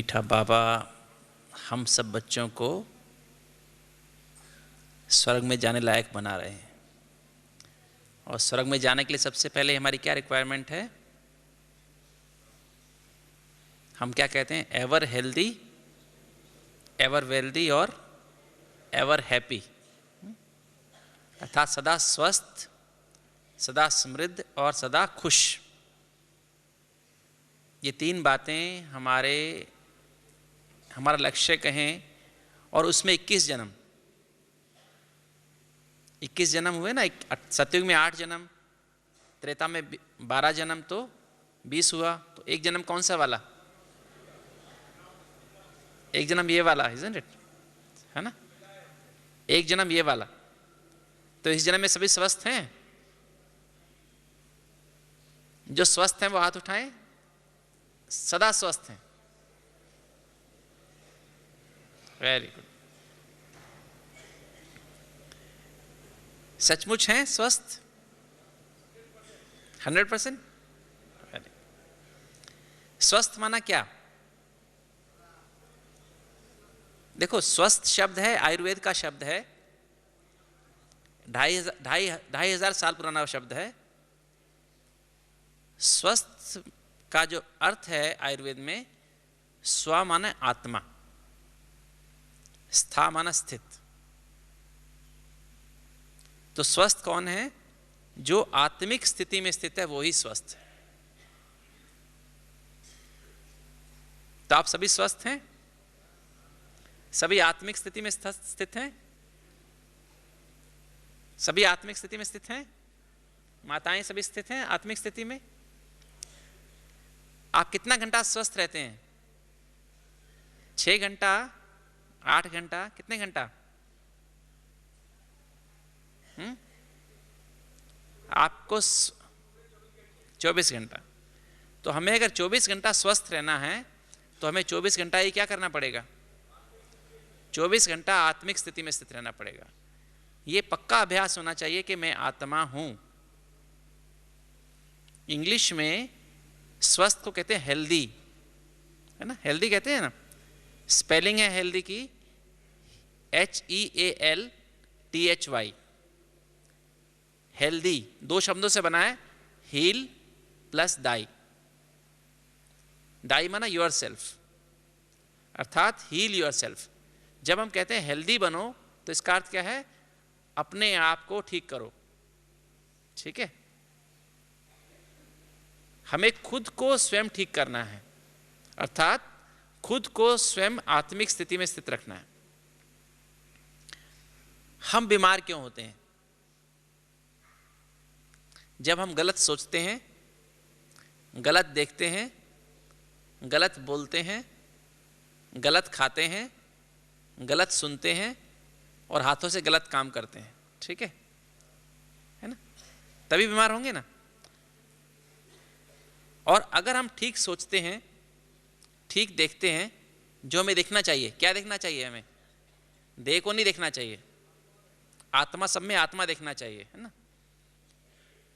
मीठा बाबा हम सब बच्चों को स्वर्ग में जाने लायक बना रहे हैं। और स्वर्ग में जाने के लिए सबसे पहले हमारी क्या रिक्वायरमेंट है? हम क्या कहते हैं? एवर हेल्दी, एवर वेल्दी और एवर हैप्पी, अर्थात सदा स्वस्थ, सदा समृद्ध और सदा खुश। ये तीन बातें हमारा लक्ष्य कहें। और उसमें 21 जन्म, 21 जन्म हुए ना। सतयुग में 8 जन्म, त्रेता में 12 जन्म, तो 20 हुआ। तो एक जन्म कौन सा वाला? एक जन्म ये वाला, isn't it? है ना? एक जन्म ये वाला। तो इस जन्म में सभी स्वस्थ हैं? जो स्वस्थ हैं वो हाथ उठाएं। सदा स्वस्थ हैं। Very good. सचमुच हैं स्वस्थ? 100%? स्वस्थ माना क्या? देखो, स्वस्थ शब्द है, आयुर्वेद का शब्द है, 2,500 साल पुराना शब्द है। स्वस्थ का जो अर्थ है आयुर्वेद में, स्व माना आत्मा, स्था माना स्थित। तो स्वस्थ कौन है? जो आत्मिक स्थिति में स्थित है वो ही स्वस्थ है। तो आप सभी स्वस्थ हैं? सभी आत्मिक स्थिति में स्थित हैं? सभी आत्मिक स्थिति में स्थित हैं? माताएं सभी स्थित हैं आत्मिक स्थिति में? आप कितना घंटा स्वस्थ रहते हैं? 6 घंटा, 8 घंटा, कितने घंटा? आपको 24 घंटा। तो हमें अगर 24 घंटा स्वस्थ रहना है तो हमें 24 घंटा ही क्या करना पड़ेगा? 24 घंटा आत्मिक स्थिति में स्थित रहना पड़ेगा। ये पक्का अभ्यास होना चाहिए कि मैं आत्मा हूं। इंग्लिश में स्वस्थ को कहते हैं हेल्दी, है ना? हेल्दी कहते हैं ना। स्पेलिंग है हेल्दी की HEALTHY। हेल्दी 2 शब्दों से बना है, हील प्लस दाई। दाई माना योर सेल्फ, अर्थात हील योर सेल्फ। जब हम कहते हैं हेल्दी बनो तो इसका अर्थ क्या है? अपने आप को ठीक करो। ठीक है? हमें खुद को स्वयं ठीक करना है, अर्थात खुद को स्वयं आत्मिक स्थिति में स्थित रखना है। हम बीमार क्यों होते हैं? जब हम गलत सोचते हैं, गलत देखते हैं, गलत बोलते हैं, गलत खाते हैं, गलत सुनते हैं और हाथों से गलत काम करते हैं। ठीक है ना? तभी बीमार होंगे ना। और अगर हम ठीक सोचते हैं, ठीक देखते हैं, जो हमें देखना चाहिए, क्या देखना चाहिए? हमें देह को नहीं देखना चाहिए, आत्मा, सब में आत्मा देखना चाहिए, है ना?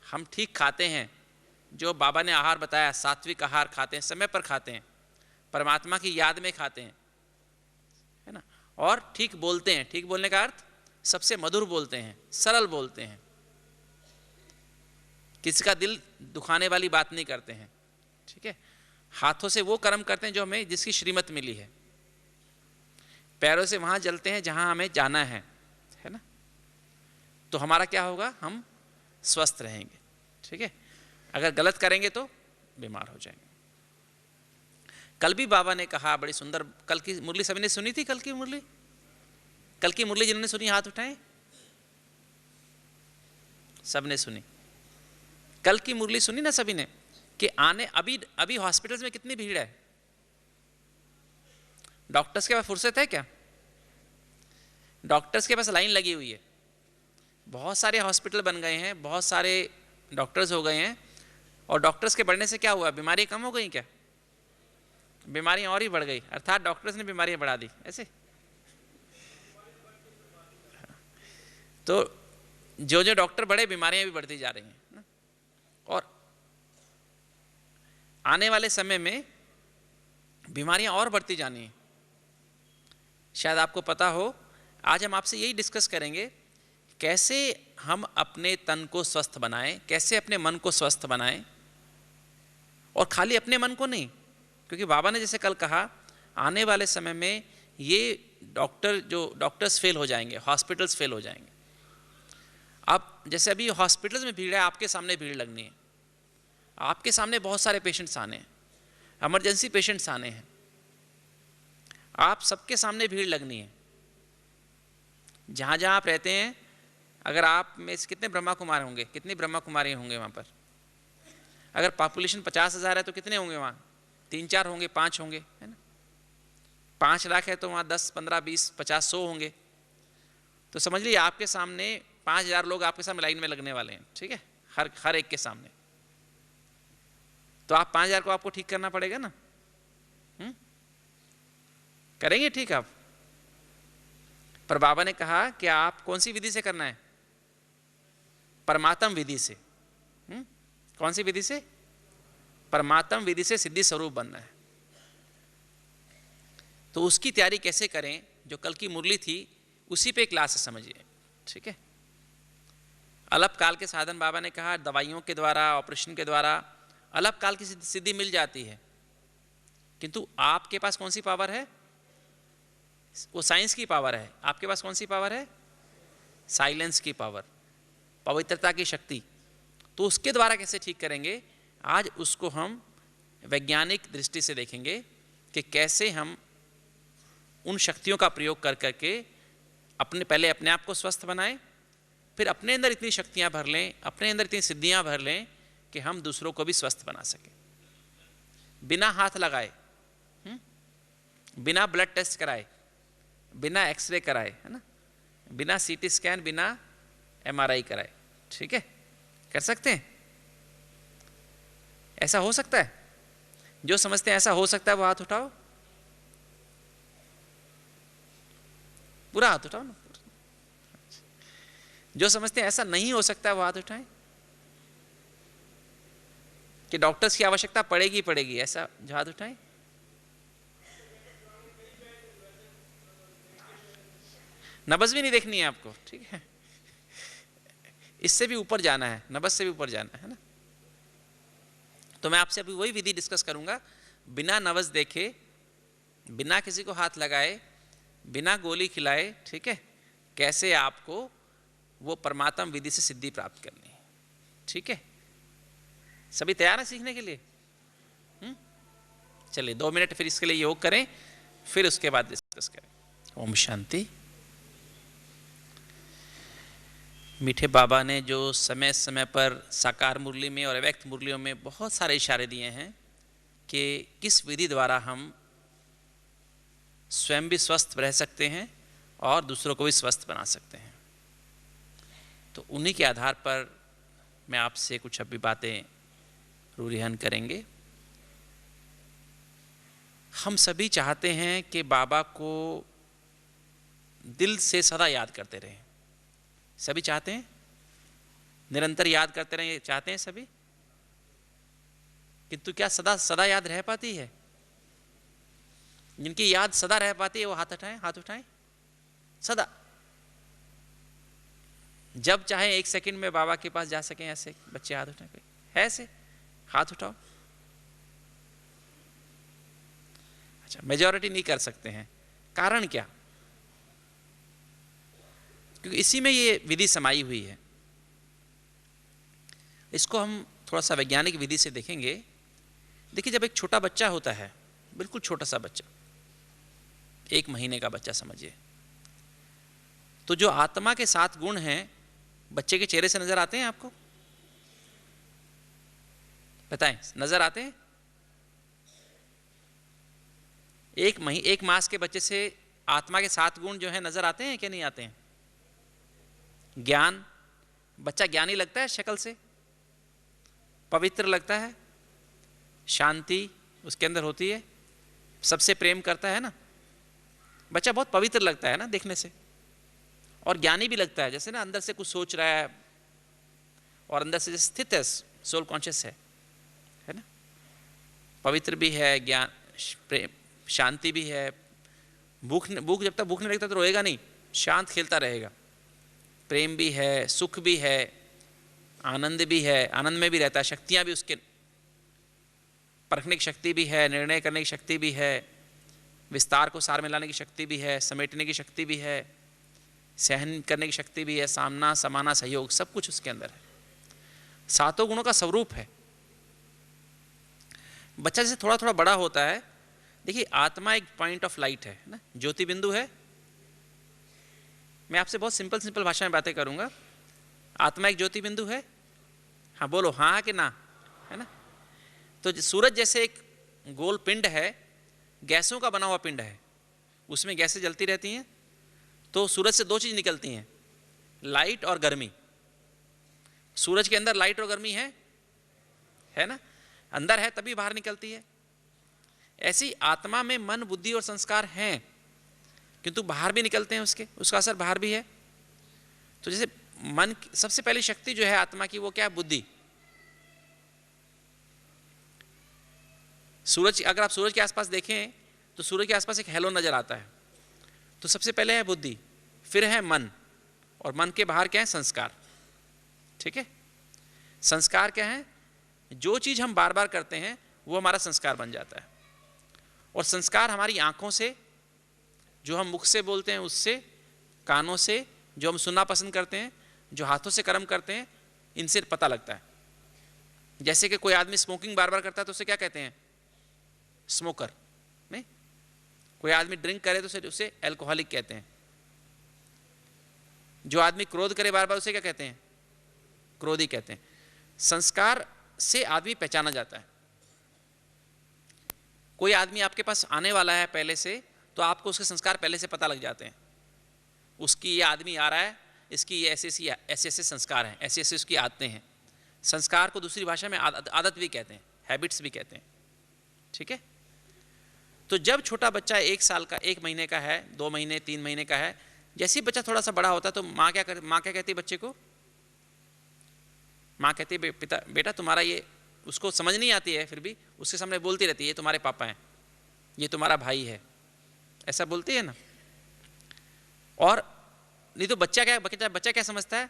हम ठीक खाते हैं, जो बाबा ने आहार बताया, सात्विक आहार खाते हैं, समय पर खाते हैं, परमात्मा की याद में खाते हैं, है ना? और ठीक बोलते हैं। ठीक बोलने का अर्थ सबसे मधुर बोलते हैं, सरल बोलते हैं, किसी का दिल दुखाने वाली बात नहीं करते हैं। ठीक है? हाथों से वो कर्म करते हैं जो हमें, जिसकी श्रीमत मिली है। पैरों से वहां चलते हैं जहां हमें जाना है ना? तो हमारा क्या होगा? हम स्वस्थ रहेंगे। ठीक है? अगर गलत करेंगे तो बीमार हो जाएंगे। कल भी बाबा ने कहा, बड़ी सुंदर, कल की मुरली सभी ने सुनी थी? कल की मुरली जिन्होंने सुनी हाथ उठाएं। सब ने सुनी। कल की मुरली सुनी ना सभी ने? कि अभी हॉस्पिटल्स में कितनी भीड़ है। डॉक्टर्स के पास फुर्सत है क्या? डॉक्टर्स के पास लाइन लगी हुई है। बहुत सारे हॉस्पिटल बन गए हैं, बहुत सारे डॉक्टर्स हो गए हैं। और डॉक्टर्स के बढ़ने से क्या हुआ? बीमारी कम हो गई क्या? बीमारियां और ही बढ़ गई, अर्थात डॉक्टर्स ने बीमारियां बढ़ा दी। ऐसे तो जो डॉक्टर बढ़े, बीमारियां भी बढ़ती जा रही हैं। और आने वाले समय में बीमारियां और बढ़ती जानी है। शायद आपको पता हो, आज हम आपसे यही डिस्कस करेंगे कैसे हम अपने तन को स्वस्थ बनाएं, कैसे अपने मन को स्वस्थ बनाएं, और खाली अपने मन को नहीं, क्योंकि बाबा ने जैसे कल कहा आने वाले समय में ये डॉक्टर्स फेल हो जाएंगे, हॉस्पिटल्स फेल हो जाएंगे। अब जैसे अभी हॉस्पिटल्स में भीड़ है, आपके सामने भीड़ लगनी है, आपके सामने बहुत सारे पेशेंट्स आने हैं, इमरजेंसी पेशेंट्स आने हैं, आप सबके सामने भीड़ लगनी है। जहाँ जहाँ आप रहते हैं, अगर आप में से कितने ब्रह्मा कुमार होंगे, कितनी ब्रह्मा कुमारी होंगे वहाँ पर? अगर पॉपुलेशन 50,000 है तो कितने होंगे वहाँ? 3-4 होंगे, 5 होंगे, है ना? 5 लाख है तो वहाँ 10, 15, 20, 50, 100 होंगे। तो समझ लीजिए आपके सामने 5,000 लोग आपके सामने लाइन में लगने वाले हैं, ठीक है, हर एक के सामने। तो आप 5,000 को आपको ठीक करना पड़ेगा ना। करेंगे ठीक आप? पर बाबा ने कहा कि आप कौन सी विधि से करना है? परमात्म विधि से। कौन सी विधि से? परमात्म विधि से सिद्धि स्वरूप बनना है। तो उसकी तैयारी कैसे करें? जो कल की मुरली थी उसी पे क्लास है, समझिए, ठीक है। अल्पकाल के साधन बाबा ने कहा दवाइयों के द्वारा, ऑपरेशन के द्वारा अल्पकाल की सिद्धि मिल जाती है, किंतु आपके पास कौन सी पावर है? वो साइंस की पावर है। आपके पास कौन सी पावर है? साइलेंस की पावर, पवित्रता की शक्ति। तो उसके द्वारा कैसे ठीक करेंगे, आज उसको हम वैज्ञानिक दृष्टि से देखेंगे कि कैसे हम उन शक्तियों का प्रयोग कर करके पहले अपने आप को स्वस्थ बनाएं, फिर अपने अंदर इतनी शक्तियां भर लें, अपने अंदर इतनी सिद्धियां भर लें कि हम दूसरों को भी स्वस्थ बना सकें, बिना हाथ लगाए, बिना ब्लड टेस्ट कराए, बिना एक्सरे कराए, है ना, बिना सीटी स्कैन, बिना एमआरआई कराए। ठीक है, कर सकते हैं? ऐसा हो सकता है? जो समझते हैं ऐसा हो सकता है वो हाथ उठाओ, पूरा हाथ उठाओ ना। जो समझते हैं ऐसा नहीं हो सकता वो हाथ उठाएं, कि डॉक्टर्स की आवश्यकता पड़ेगी पड़ेगी, ऐसा जो हाथ उठाएं। नब्ज भी नहीं देखनी है आपको, ठीक है, इससे भी ऊपर जाना है, नब्ज से भी ऊपर जाना है ना। तो मैं आपसे अभी वही विधि डिस्कस करूंगा, बिना नब्ज देखे, बिना किसी को हाथ लगाए, बिना गोली खिलाए, ठीक है, कैसे आपको वो परमात्म विधि से सिद्धि प्राप्त करनी है। ठीक है, सभी तैयार हैं सीखने के लिए? चलिए 2 मिनट फिर इसके लिए योग करें, फिर उसके बाद डिस्कस करें। ओम शांति। मीठे बाबा ने जो समय समय पर साकार मुरली में और अव्यक्त मुरलियों में बहुत सारे इशारे दिए हैं कि किस विधि द्वारा हम स्वयं भी स्वस्थ रह सकते हैं और दूसरों को भी स्वस्थ बना सकते हैं, तो उन्हीं के आधार पर मैं आपसे कुछ अभी बातें रूरिहन करेंगे। हम सभी चाहते हैं कि बाबा को दिल से सदा याद करते रहें। सभी चाहते हैं, निरंतर याद करते रहें, चाहते हैं सभी, किंतु क्या सदा सदा याद रह पाती है? जिनकी याद सदा रह पाती है वो हाथ उठाएं, हाथ उठाएं। सदा, जब चाहे 1 सेकंड में बाबा के पास जा सकें, ऐसे बच्चे हाथ उठाएं, है ऐसे? हाथ उठाओ। अच्छा, मेजॉरिटी नहीं कर सकते हैं, कारण क्या? क्योंकि इसी में ये विधि समाई हुई है। इसको हम थोड़ा सा वैज्ञानिक विधि से देखेंगे। देखिए, जब एक छोटा बच्चा होता है, बिल्कुल छोटा सा बच्चा, 1 महीने का बच्चा समझिए, तो जो आत्मा के 7 गुण हैं बच्चे के चेहरे से नजर आते हैं आपको? बताएं, नजर आते हैं? एक मास के बच्चे से आत्मा के 7 गुण जो है नजर आते हैं क्या नहीं आते हैं? ज्ञान, बच्चा ज्ञानी लगता है शक्ल से, पवित्र लगता है, शांति उसके अंदर होती है, सबसे प्रेम करता है ना, बच्चा बहुत पवित्र लगता है ना देखने से, और ज्ञानी भी लगता है, जैसे ना अंदर से कुछ सोच रहा है और अंदर से स्थित है, सोल कॉन्शियस है ना, पवित्र भी है, ज्ञान प्रेम, शांति भी है। भूख जब तक भूख नहीं लगता तो रोएगा नहीं, शांत खेलता रहेगा। प्रेम भी है, सुख भी है, आनंद भी है, आनंद में भी रहता है। शक्तियाँ भी उसके, परखने की शक्ति भी है, निर्णय करने की शक्ति भी है, विस्तार को सार में लाने की शक्ति भी है, समेटने की शक्ति भी है, सहन करने की शक्ति भी है, सामना समाना सहयोग, सब कुछ उसके अंदर है। सातों गुणों का स्वरूप है। बच्चा जैसे थोड़ा थोड़ा बड़ा होता है, देखिए आत्मा एक पॉइंट ऑफ लाइट है ना, ज्योति बिंदु है। मैं आपसे बहुत सिंपल भाषा में बातें करूंगा। आत्मा एक ज्योति बिंदु है, हाँ बोलो हाँ कि ना, है ना। तो सूरज जैसे एक गोल पिंड है, गैसों का बना हुआ पिंड है, उसमें गैसें जलती रहती हैं। तो सूरज से दो चीज़ निकलती हैं, लाइट और गर्मी। सूरज के अंदर लाइट और गर्मी है ना, अंदर है तभी बाहर निकलती है। ऐसी आत्मा में मन बुद्धि और संस्कार हैं, किंतु बाहर भी निकलते हैं, उसका असर बाहर भी है। तो जैसे मन सबसे पहली शक्ति जो है आत्मा की, वो क्या है? बुद्धि। सूरज, अगर आप सूरज के आसपास देखें तो सूरज के आसपास एक हेलो नजर आता है। तो सबसे पहले है बुद्धि, फिर है मन, और मन के बाहर क्या है? संस्कार। ठीक है, संस्कार क्या है? जो चीज हम बार बार करते हैं वो हमारा संस्कार बन जाता है। और संस्कार हमारी आंखों से, जो हम मुख से बोलते हैं उससे, कानों से जो हम सुनना पसंद करते हैं, जो हाथों से कर्म करते हैं, इनसे पता लगता है। जैसे कि कोई आदमी स्मोकिंग बार बार करता है तो उसे क्या कहते हैं? स्मोकर। नहीं, कोई आदमी ड्रिंक करे तो उसे एल्कोहलिक कहते हैं। जो आदमी क्रोध करे बार बार उसे क्या कहते हैं? क्रोधी कहते हैं। संस्कार से आदमी पहचाना जाता है। कोई आदमी आपके पास आने वाला है पहले से, तो आपको उसके संस्कार पहले से पता लग जाते हैं। उसकी ये आदमी आ रहा है, इसकी ये ऐसे संस्कार हैं, ऐसे ऐसे उसकी आदतें हैं। संस्कार को दूसरी भाषा में आदत भी कहते हैं, हैबिट्स भी कहते हैं। ठीक है, तो जब छोटा बच्चा 1 साल का, 1 महीने का है, 2 महीने 3 महीने का है, जैसे ही बच्चा थोड़ा सा बड़ा होता है तो माँ क्या कहती है बच्चे को? माँ कहती है बेटा तुम्हारा ये, उसको समझ नहीं आती है, फिर भी उसके सामने बोलती रहती है, ये तुम्हारे पापा हैं, ये तुम्हारा भाई है, ऐसा बोलती है ना। और नहीं तो बच्चा क्या समझता है?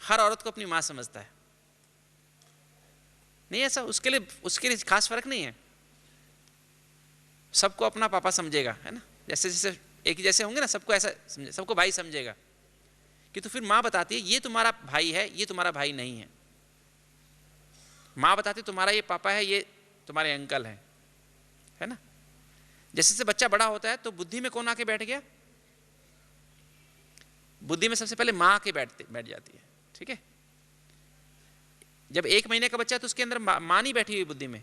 हर औरत को अपनी माँ समझता है। नहीं, ऐसा उसके लिए खास फर्क नहीं है। सबको अपना पापा समझेगा, है ना। जैसे जैसे एक ही जैसे होंगे ना, सबको ऐसा समझे, सबको भाई समझेगा। कि तो फिर माँ बताती है ये तुम्हारा भाई है, ये तुम्हारा भाई नहीं है। माँ बताती है तुम्हारा ये पापा है, ये तुम्हारे अंकल है ना। जैसे जैसे बच्चा बड़ा होता है तो बुद्धि में कौन आके बैठ गया? बुद्धि में सबसे पहले माँ आके बैठ जाती है। ठीक है, जब 1 महीने का बच्चा है तो उसके अंदर माँ नहीं बैठी हुई बुद्धि में।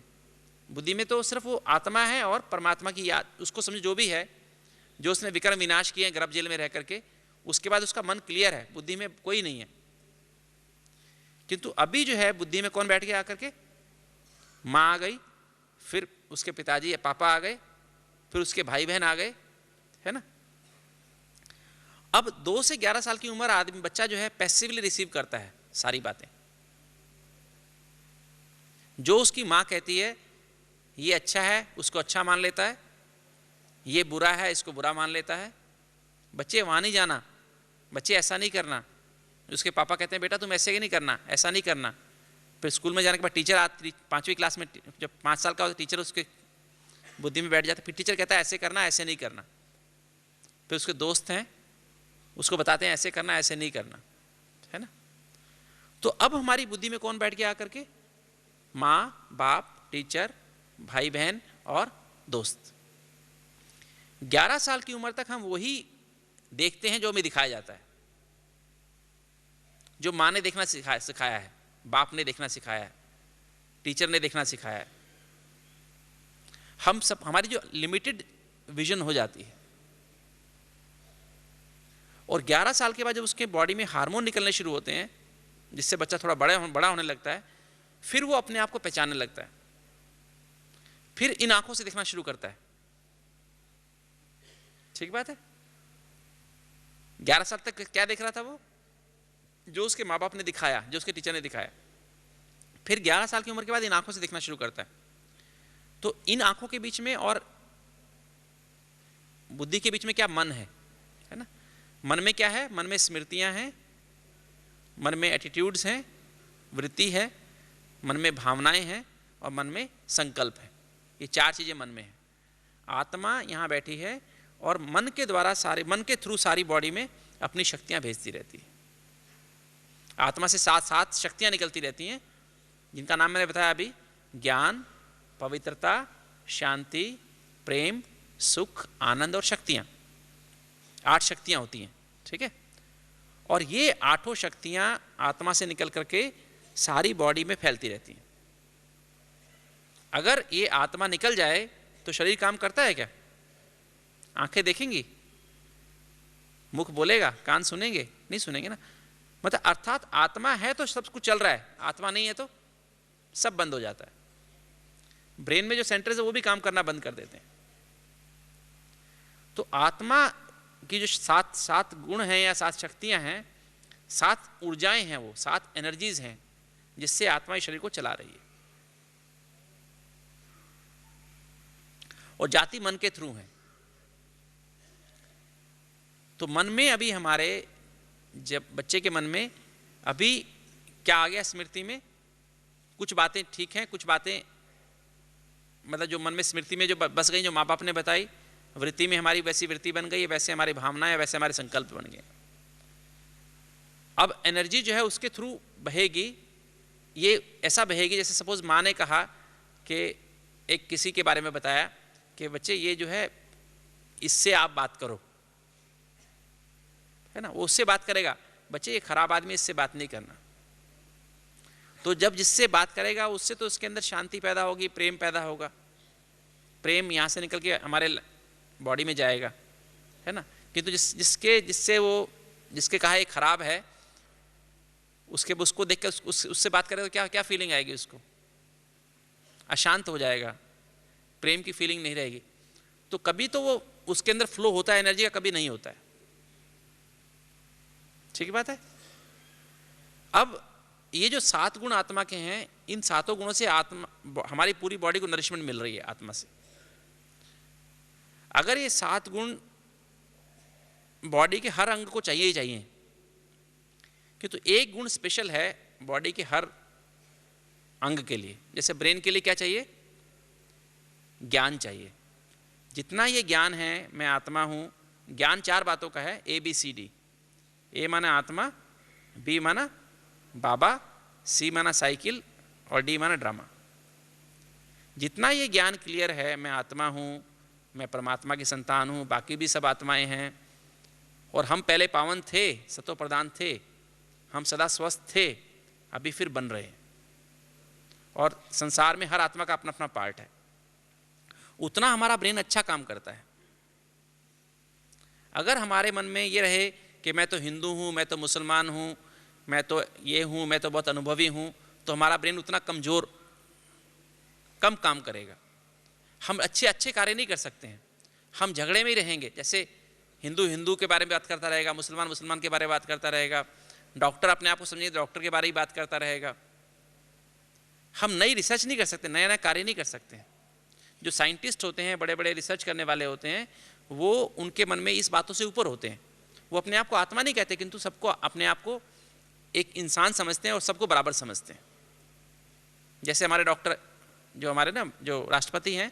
बुद्धि में तो सिर्फ वो आत्मा है और परमात्मा की याद, उसको समझ जो भी है, जो उसने विक्रम विनाश किए गर्भ जेल में रह करके, उसके बाद उसका मन क्लियर है, बुद्धि में कोई नहीं है। किंतु अभी जो है बुद्धि में कौन बैठ गया आकर के? माँ आ गई, फिर उसके पिताजी या पापा आ गए, फिर उसके भाई बहन आ गए, है ना। अब 2 से 11 साल की उम्र आदमी, बच्चा जो है पैसिवली रिसीव करता है सारी बातें। जो उसकी माँ कहती है ये अच्छा है, उसको अच्छा मान लेता है, ये बुरा है, इसको बुरा मान लेता है। बच्चे वहाँ नहीं जाना, बच्चे ऐसा नहीं करना। उसके पापा कहते हैं बेटा तुम ऐसे ही नहीं करना, ऐसा नहीं करना। फिर स्कूल में जाने के बाद टीचर 5वीं क्लास में, जब 5 साल का होता टीचर उसके बुद्धि में बैठ जाता है। फिर टीचर कहता है ऐसे करना, ऐसे नहीं करना। फिर उसके दोस्त हैं, उसको बताते हैं ऐसे करना, ऐसे नहीं करना, है ना। तो अब हमारी बुद्धि में कौन बैठ गया आकर के? माँ बाप, टीचर, भाई बहन और दोस्त। 11 साल की उम्र तक हम वही देखते हैं जो हमें दिखाया जाता है, जो माँ ने देखना सिखाया है, बाप ने देखना सिखाया है, टीचर ने देखना सिखाया है। हम सब, हमारी जो लिमिटेड विजन हो जाती है। और 11 साल के बाद जब उसके बॉडी में हार्मोन निकलने शुरू होते हैं, जिससे बच्चा थोड़ा बड़ा होने लगता है, फिर वो अपने आप को पहचानने लगता है। फिर इन आंखों से देखना शुरू करता है। ठीक बात है। 11 साल तक क्या देख रहा था वो? जो उसके माँ बाप ने दिखाया, जो उसके टीचर ने दिखाया। फिर 11 साल की उम्र के बाद इन आंखों से देखना शुरू करता है। तो इन आंखों के बीच में और बुद्धि के बीच में क्या, मन है ना। मन में क्या है, मन में स्मृतियां हैं, मन में एटीट्यूड्स हैं, वृत्ति है, मन में भावनाएं हैं और मन में संकल्प है। ये चार चीजें मन में है। आत्मा यहाँ बैठी है और मन के द्वारा मन के थ्रू सारी बॉडी में अपनी शक्तियां भेजती रहती है। आत्मा से सात सात शक्तियां निकलती रहती हैं, जिनका नाम मैंने बताया अभी, ज्ञान, पवित्रता, शांति, प्रेम, सुख, आनंद और शक्तियां। 8 शक्तियां होती हैं, ठीक है। और ये 8 शक्तियां आत्मा से निकल करके सारी बॉडी में फैलती रहती हैं। अगर ये आत्मा निकल जाए तो शरीर काम करता है क्या? आंखें देखेंगी, मुख बोलेगा, कान सुनेंगे? नहीं सुनेंगे ना। मतलब अर्थात आत्मा है तो सब कुछ चल रहा है, आत्मा नहीं है तो सब बंद हो जाता है। ब्रेन में जो सेंटर्स है वो भी काम करना बंद कर देते हैं। तो आत्मा की जो सात गुण हैं या 7 शक्तियां हैं, 7 ऊर्जाएं हैं, वो 7 एनर्जीज हैं जिससे आत्मा इस शरीर को चला रही है। और जाति मन के थ्रू है। तो मन में अभी हमारे, जब बच्चे के मन में अभी क्या आ गया स्मृति में, कुछ बातें ठीक हैं, कुछ बातें मतलब जो मन में स्मृति में जो बस गई, जो माँ बाप ने बताई, वृत्ति में हमारी वैसी वृत्ति बन गई, वैसे हमारी भावनाएं, वैसे हमारे संकल्प बन गए। अब एनर्जी जो है उसके थ्रू बहेगी। ये ऐसा बहेगी जैसे सपोज माँ ने कहा कि एक किसी के बारे में बताया कि बच्चे ये जो है इससे आप बात करो, है ना, वो उससे बात करेगा, बच्चे ये खराब आदमी, इससे बात नहीं करना। तो जब जिससे बात करेगा उससे तो उसके अंदर शांति पैदा होगी, प्रेम पैदा होगा। प्रेम यहाँ से निकल के हमारे बॉडी में जाएगा, है ना। किंतु जिसके कहा ये खराब है, उसको देख कर उससे बात करेगा तो क्या क्या फीलिंग आएगी उसको? अशांत हो जाएगा, प्रेम की फीलिंग नहीं रहेगी। तो कभी तो वो उसके अंदर फ्लो होता है एनर्जी का, कभी नहीं होता है। ठीक बात है। अब ये जो 7 गुण आत्मा के हैं, इन 7 गुणों से आत्मा, हमारी पूरी बॉडी को नरिशमेंट मिल रही है आत्मा से। अगर ये 7 गुण बॉडी के हर अंग को चाहिए ही चाहिए, किंतु एक गुण स्पेशल है बॉडी के हर अंग के लिए। जैसे ब्रेन के लिए क्या चाहिए? ज्ञान चाहिए। जितना ये ज्ञान है, मैं आत्मा हूं, ज्ञान 4 बातों का है, ABCD। ए माना आत्मा, बी माना बाबा, सी माना साइकिल और डी माना ड्रामा। जितना ये ज्ञान क्लियर है, मैं आत्मा हूं, मैं परमात्मा की संतान हूं, बाकी भी सब आत्माएं हैं, और हम पहले पावन थे, सतो प्रधान थे, हम सदा स्वस्थ थे, अभी फिर बन रहे हैं, और संसार में हर आत्मा का अपना अपना पार्ट है। उतना हमारा ब्रेन अच्छा काम करता है। अगर हमारे मन में ये रहे कि मैं तो हिंदू हूँ, मैं तो मुसलमान हूँ, मैं तो ये हूँ, मैं तो बहुत अनुभवी हूँ, तो हमारा ब्रेन उतना कमज़ोर, कम काम करेगा। हम अच्छे कार्य नहीं कर सकते हैं, हम झगड़े में ही रहेंगे। जैसे हिंदू के बारे में बात करता रहेगा, मुसलमान के बारे में बात करता रहेगा, डॉक्टर अपने आप को समझिए डॉक्टर के बारे में बात करता रहेगा। हम नई रिसर्च नहीं कर सकते, नया कार्य नहीं कर सकते हैं। जो साइंटिस्ट होते हैं, बड़े बड़े रिसर्च करने वाले होते हैं, वो उनके मन में इस बातों से ऊपर होते हैं। वो अपने आप को आत्मा नहीं कहते, किंतु सबको अपने आप को एक इंसान समझते हैं और सबको बराबर समझते हैं। जैसे हमारे डॉक्टर, जो हमारे ना जो राष्ट्रपति हैं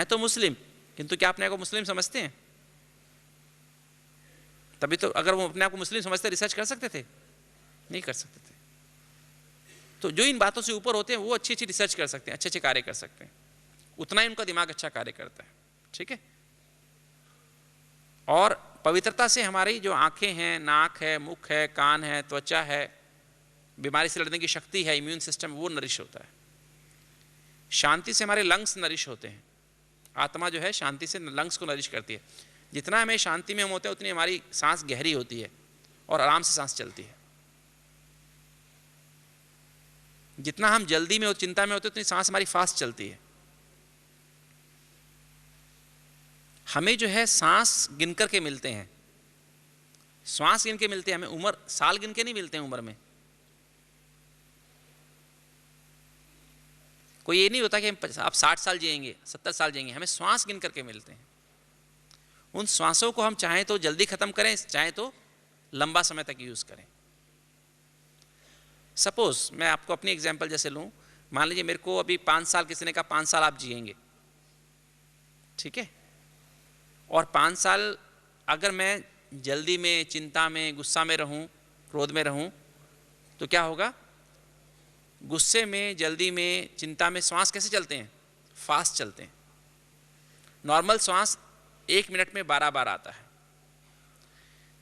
तो मुस्लिम, किंतु क्या अपने आप को मुस्लिम समझते हैं? तभी तो अगर वो अपने आप को मुस्लिम समझते रिसर्च कर सकते थे? नहीं कर सकते थे। तो जो इन बातों से ऊपर होते हैं वो अच्छी रिसर्च कर सकते हैं, अच्छे कार्य कर सकते हैं, उतना ही उनका दिमाग अच्छा कार्य करता है। ठीक है। और पवित्रता से हमारी जो आंखें हैं, नाक है, मुख है, कान है, त्वचा है, बीमारी से लड़ने की शक्ति है, इम्यून सिस्टम, वो नरिश होता है। शांति से हमारे लंग्स नरिश होते हैं। आत्मा जो है शांति से लंग्स को नरिश करती है। जितना हमें शांति में हम होते हैं, उतनी हमारी सांस गहरी होती है और आराम से सांस चलती है। जितना हम जल्दी में और चिंता में होते हैं, उतनी सांस हमारी फास्ट चलती है। हमें जो है सांस गिन करके मिलते हैं, श्वास गिन के मिलते हैं, हमें उम्र साल गिन के नहीं मिलते हैं। उम्र में कोई ये नहीं होता कि आप 60 साल जिएंगे, 70 साल जिएंगे, हमें श्वास गिन करके मिलते हैं। उन श्वासों को हम चाहें तो जल्दी खत्म करें, चाहें तो लंबा समय तक यूज करें। सपोज मैं आपको अपनी एग्जांपल जैसे लूं, मान लीजिए मेरे को अभी 5 साल, किसी ने कहा 5 साल आप जिएंगे, ठीक है, और 5 साल अगर मैं जल्दी में, चिंता में, गुस्सा में रहूं, क्रोध में रहूं, तो क्या होगा? गुस्से में, जल्दी में, चिंता में श्वास कैसे चलते हैं? फास्ट चलते हैं। नॉर्मल श्वास 1 मिनट में 12 बार आता है,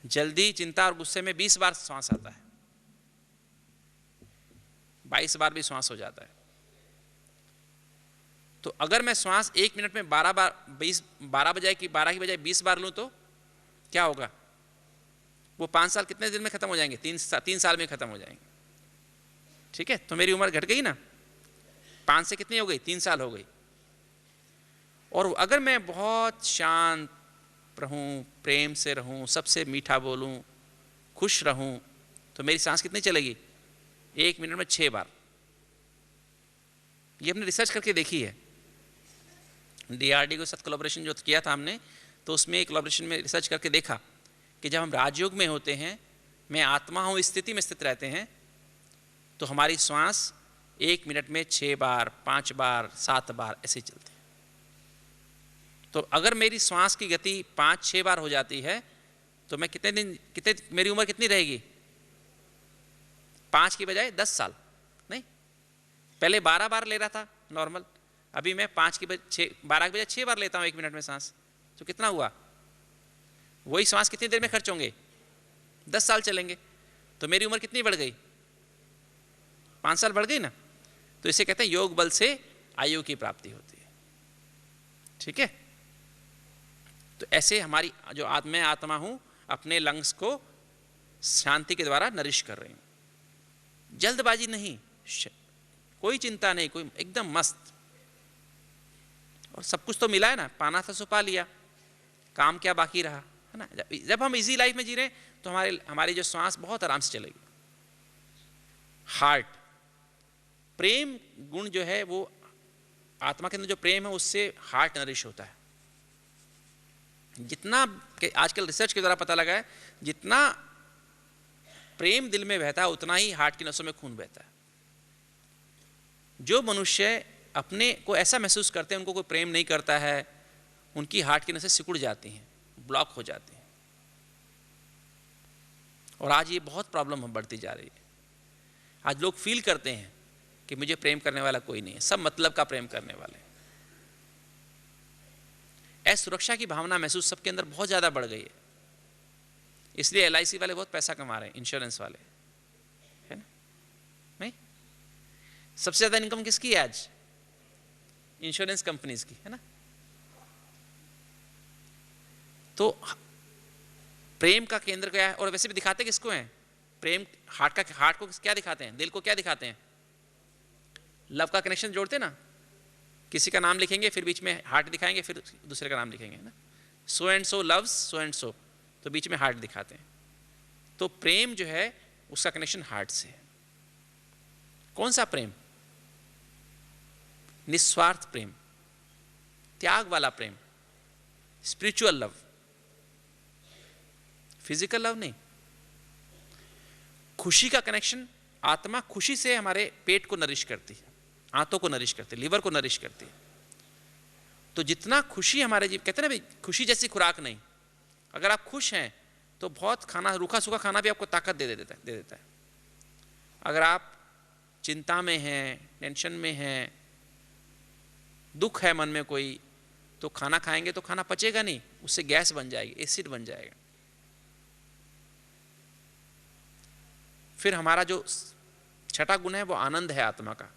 जल्दी, चिंता और गुस्से में 20 बार श्वास आता है, 22 बार भी श्वास हो जाता है। तो अगर मैं श्वास 1 मिनट में 12 बार, 12 की बजाय 20 बार लूं तो क्या होगा? वो 5 साल कितने दिन में खत्म हो जाएंगे? 3 साल में खत्म हो जाएंगे, ठीक है। तो मेरी उम्र घट गई ना, 5 से कितनी हो गई? 3 साल हो गई। और अगर मैं बहुत शांत रहूं, प्रेम से रहूं, सबसे मीठा बोलूं, खुश रहूं, तो मेरी सांस कितनी चलेगी? 1 मिनट में 6 बार। ये हमने रिसर्च करके देखी है, DRDO के साथ कोलैबोरेशन जो किया था हमने, तो उसमें एक कोलैबोरेशन में रिसर्च करके देखा कि जब हम राजयोग में होते हैं, मैं आत्मा हूँ इस स्थिति में स्थित रहते हैं, तो हमारी श्वास 1 मिनट में 6 बार, 5 बार, 7 बार ऐसे चलते हैं। तो अगर मेरी श्वास की गति 5-6 बार हो जाती है तो मैं मेरी उम्र कितनी रहेगी? 5 की बजाय 10 साल। नहीं, पहले 12 बार ले रहा था नॉर्मल, अभी मैं 12 की बजाय 6 बार लेता हूं 1 मिनट में सांस। तो कितना हुआ? वही श्वास कितनी देर में खर्च होंगे? 10 साल चलेंगे। तो मेरी उम्र कितनी बढ़ गई? 5 साल बढ़ गई ना। तो इसे कहते हैं योग बल से आयु की प्राप्ति होती है, ठीक है। तो ऐसे हमारी जो मैं आत्मा हूं, अपने लंग्स को शांति के द्वारा नरिश कर रही हूं। जल्दबाजी नहीं, कोई चिंता नहीं, कोई एकदम मस्त। और सब कुछ तो मिला है ना, पाना था सो पा लिया, काम क्या बाकी रहा, है ना। जब हम इजी लाइफ में जी रहे हैं तो हमारी जो श्वास बहुत आराम से चलेगी। हार्ट, प्रेम गुण जो है वो आत्मा के अंदर जो प्रेम है उससे हार्ट नरिश होता है। जितना आजकल रिसर्च के द्वारा पता लगा है, जितना प्रेम दिल में बहता है उतना ही हार्ट की नसों में खून बहता है। जो मनुष्य अपने को ऐसा महसूस करते हैं उनको कोई प्रेम नहीं करता है, उनकी हार्ट की नसें सिकुड़ जाती हैं, ब्लॉक हो जाती हैं। और आज ये बहुत प्रॉब्लम बढ़ती जा रही है। आज लोग फील करते हैं कि मुझे प्रेम करने वाला कोई नहीं है, सब मतलब का प्रेम करने वाले हैं। असुरक्षा की भावना महसूस सबके अंदर बहुत ज़्यादा बढ़ गई है। इसलिए LIC वाले बहुत पैसा कमा रहे हैं, इंश्योरेंस वाले, है ना। नहीं, सबसे ज़्यादा इनकम किसकी है आज? इंश्योरेंस कंपनीज की, है ना। तो प्रेम का केंद्र क्या है? और वैसे भी दिखाते किसको हैं? प्रेम हार्ट को क्या दिखाते हैं? दिल को क्या दिखाते हैं? लव का कनेक्शन जोड़ते ना, किसी का नाम लिखेंगे फिर बीच में हार्ट दिखाएंगे, फिर दूसरे का नाम लिखेंगे ना, so and so loves so and so, तो बीच में हार्ट दिखाते हैं। तो प्रेम जो है उसका कनेक्शन हार्ट से है। कौन सा प्रेम? निस्वार्थ प्रेम, त्याग वाला प्रेम, स्पिरिचुअल लव, फिजिकल लव नहीं। खुशी का कनेक्शन, आत्मा खुशी से हमारे पेट को नरिश करती है, आंतों को नरिश करती है, लीवर को नरिश करती है। तो जितना खुशी हमारे जीव, कहते हैं ना भाई, खुशी जैसी खुराक नहीं। अगर आप खुश हैं तो बहुत खाना, रूखा सूखा खाना भी आपको ताकत दे देता है। अगर आप चिंता में हैं, टेंशन में हैं, दुख है मन में कोई, तो खाना खाएंगे तो खाना पचेगा नहीं, उससे गैस बन जाएगी, एसिड बन जाएगा। फिर हमारा जो छठा गुण है वो आनंद है आत्मा का।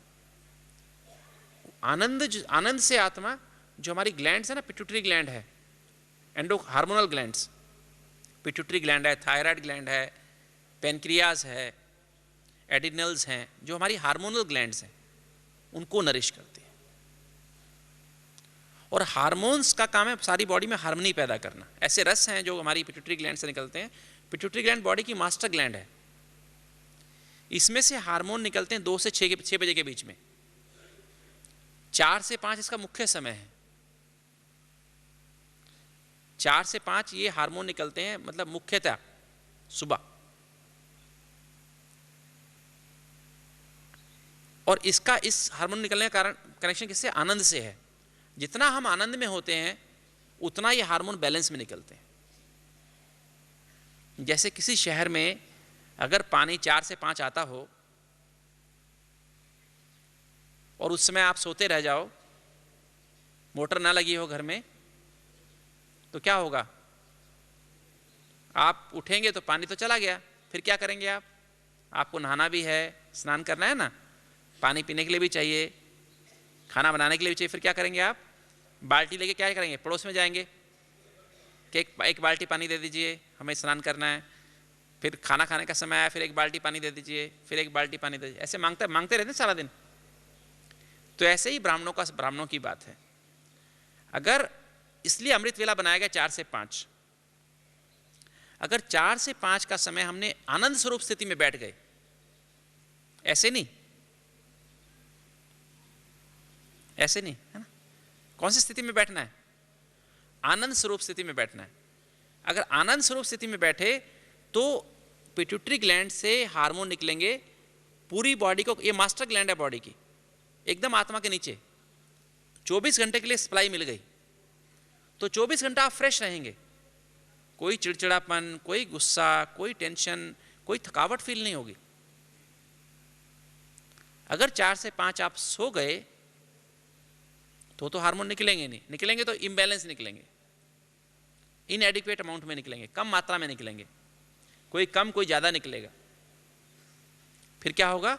आनंद से आत्मा, जो हमारी ग्लैंड्स है ना, पिट्यूटरी ग्लैंड है, हार्मोनल ग्लैंड्स, पिट्यूटरी ग्लैंड है, थायराइड ग्लैंड है, पेनक्रियाज है, एडिनल्स हैं, जो हमारी हार्मोनल ग्लैंड्स हैं, उनको नरिश करती है। और हार्मोन्स का काम है सारी बॉडी में हार्मनी पैदा करना। ऐसे रस हैं जो हमारी पिट्यूटरी ग्लैंड से निकलते हैं। पिट्यूटरी ग्लैंड बॉडी की मास्टर ग्लैंड है। इसमें से हार्मोन निकलते हैं 2 से 6 बजे के बीच में, 4 से 5 इसका मुख्य समय है। 4 से 5 ये हार्मोन निकलते हैं, मतलब मुख्यतः सुबह। और इसका, इस हार्मोन निकलने का कारण कनेक्शन किससे? आनंद से है। जितना हम आनंद में होते हैं उतना ये हार्मोन बैलेंस में निकलते हैं। जैसे किसी शहर में अगर पानी 4 से 5 आता हो और उस समय आप सोते रह जाओ, मोटर ना लगी हो घर में, तो क्या होगा? आप उठेंगे तो पानी तो चला गया, फिर क्या करेंगे आप? आपको नहाना भी है, स्नान करना है ना, पानी पीने के लिए भी चाहिए, खाना बनाने के लिए भी चाहिए, फिर क्या करेंगे आप? बाल्टी लेके क्या करेंगे? पड़ोस में जाएंगे कि एक बाल्टी पानी दे दीजिए, हमें स्नान करना है। फिर खाना खाने का समय आया, फिर एक बाल्टी पानी दे दीजिए, फिर एक बाल्टी पानी दे दीजिए, ऐसे मांगते रहते सारा दिन। तो ऐसे ही ब्राह्मणों की बात है। अगर, इसलिए अमृत वेला बनाया गया 4 से 5। अगर 4 से 5 का समय हमने आनंद स्वरूप स्थिति में बैठ गए, ऐसे नहीं है ना, कौन सी स्थिति में बैठना है? आनंद स्वरूप स्थिति में बैठना है। अगर आनंद स्वरूप स्थिति में बैठे तो पिट्यूटरी ग्लैंड से हार्मोन निकलेंगे पूरी बॉडी को, ये मास्टर ग्लैंड है बॉडी की, एकदम आत्मा के नीचे। 24 घंटे के लिए सप्लाई मिल गई तो 24 घंटा आप फ्रेश रहेंगे। कोई चिड़चिड़ापन, कोई गुस्सा, कोई टेंशन, कोई थकावट फील नहीं होगी। अगर 4 से 5 आप सो गए तो हार्मोन निकलेंगे नहीं, निकलेंगे तो इम्बैलेंस निकलेंगे, इनएडिक्वेट अमाउंट में निकलेंगे, कम मात्रा में निकलेंगे, कोई कम कोई ज़्यादा निकलेगा। फिर क्या होगा?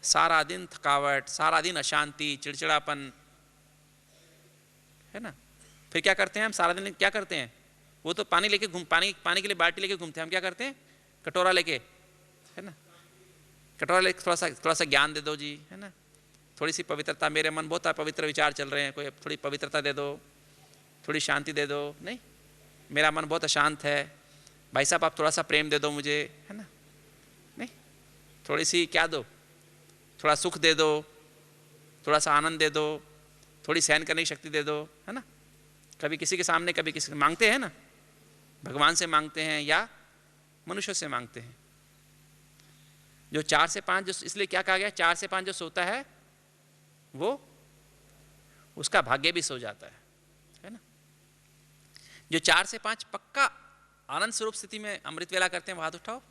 सारा दिन थकावट, सारा दिन अशांति, चिड़चिड़ापन, है ना। फिर क्या करते हैं हम सारा दिन? क्या करते हैं? वो तो पानी लेके पानी के लिए बाल्टी लेके घूमते हैं, हम क्या करते हैं? कटोरा लेके, है ना, कटोरा लेके थोड़ा सा ज्ञान दे दो जी, है ना, थोड़ी सी पवित्रता, मेरे मन बहुत पवित्र विचार चल रहे हैं, कोई थोड़ी पवित्रता दे दो, थोड़ी शांति दे दो। नहीं, मेरा मन बहुत अशांत है, भाई साहब आप थोड़ा सा प्रेम दे दो मुझे, है ना। नहीं, थोड़ी सी क्या दो? थोड़ा सुख दे दो, थोड़ा सा आनंद दे दो, थोड़ी सहन करने की शक्ति दे दो, है ना। कभी किसी के सामने, कभी किसी मांगते हैं ना, भगवान से मांगते हैं या मनुष्यों से मांगते हैं। जो 4 से 5, जो इसलिए क्या कहा गया, 4 से 5 जो सोता है वो, उसका भाग्य भी सो जाता है ना। जो 4 से 5 पक्का आनंद स्वरूप स्थिति में अमृत वेला करते हैं, वो हाथ उठाओ।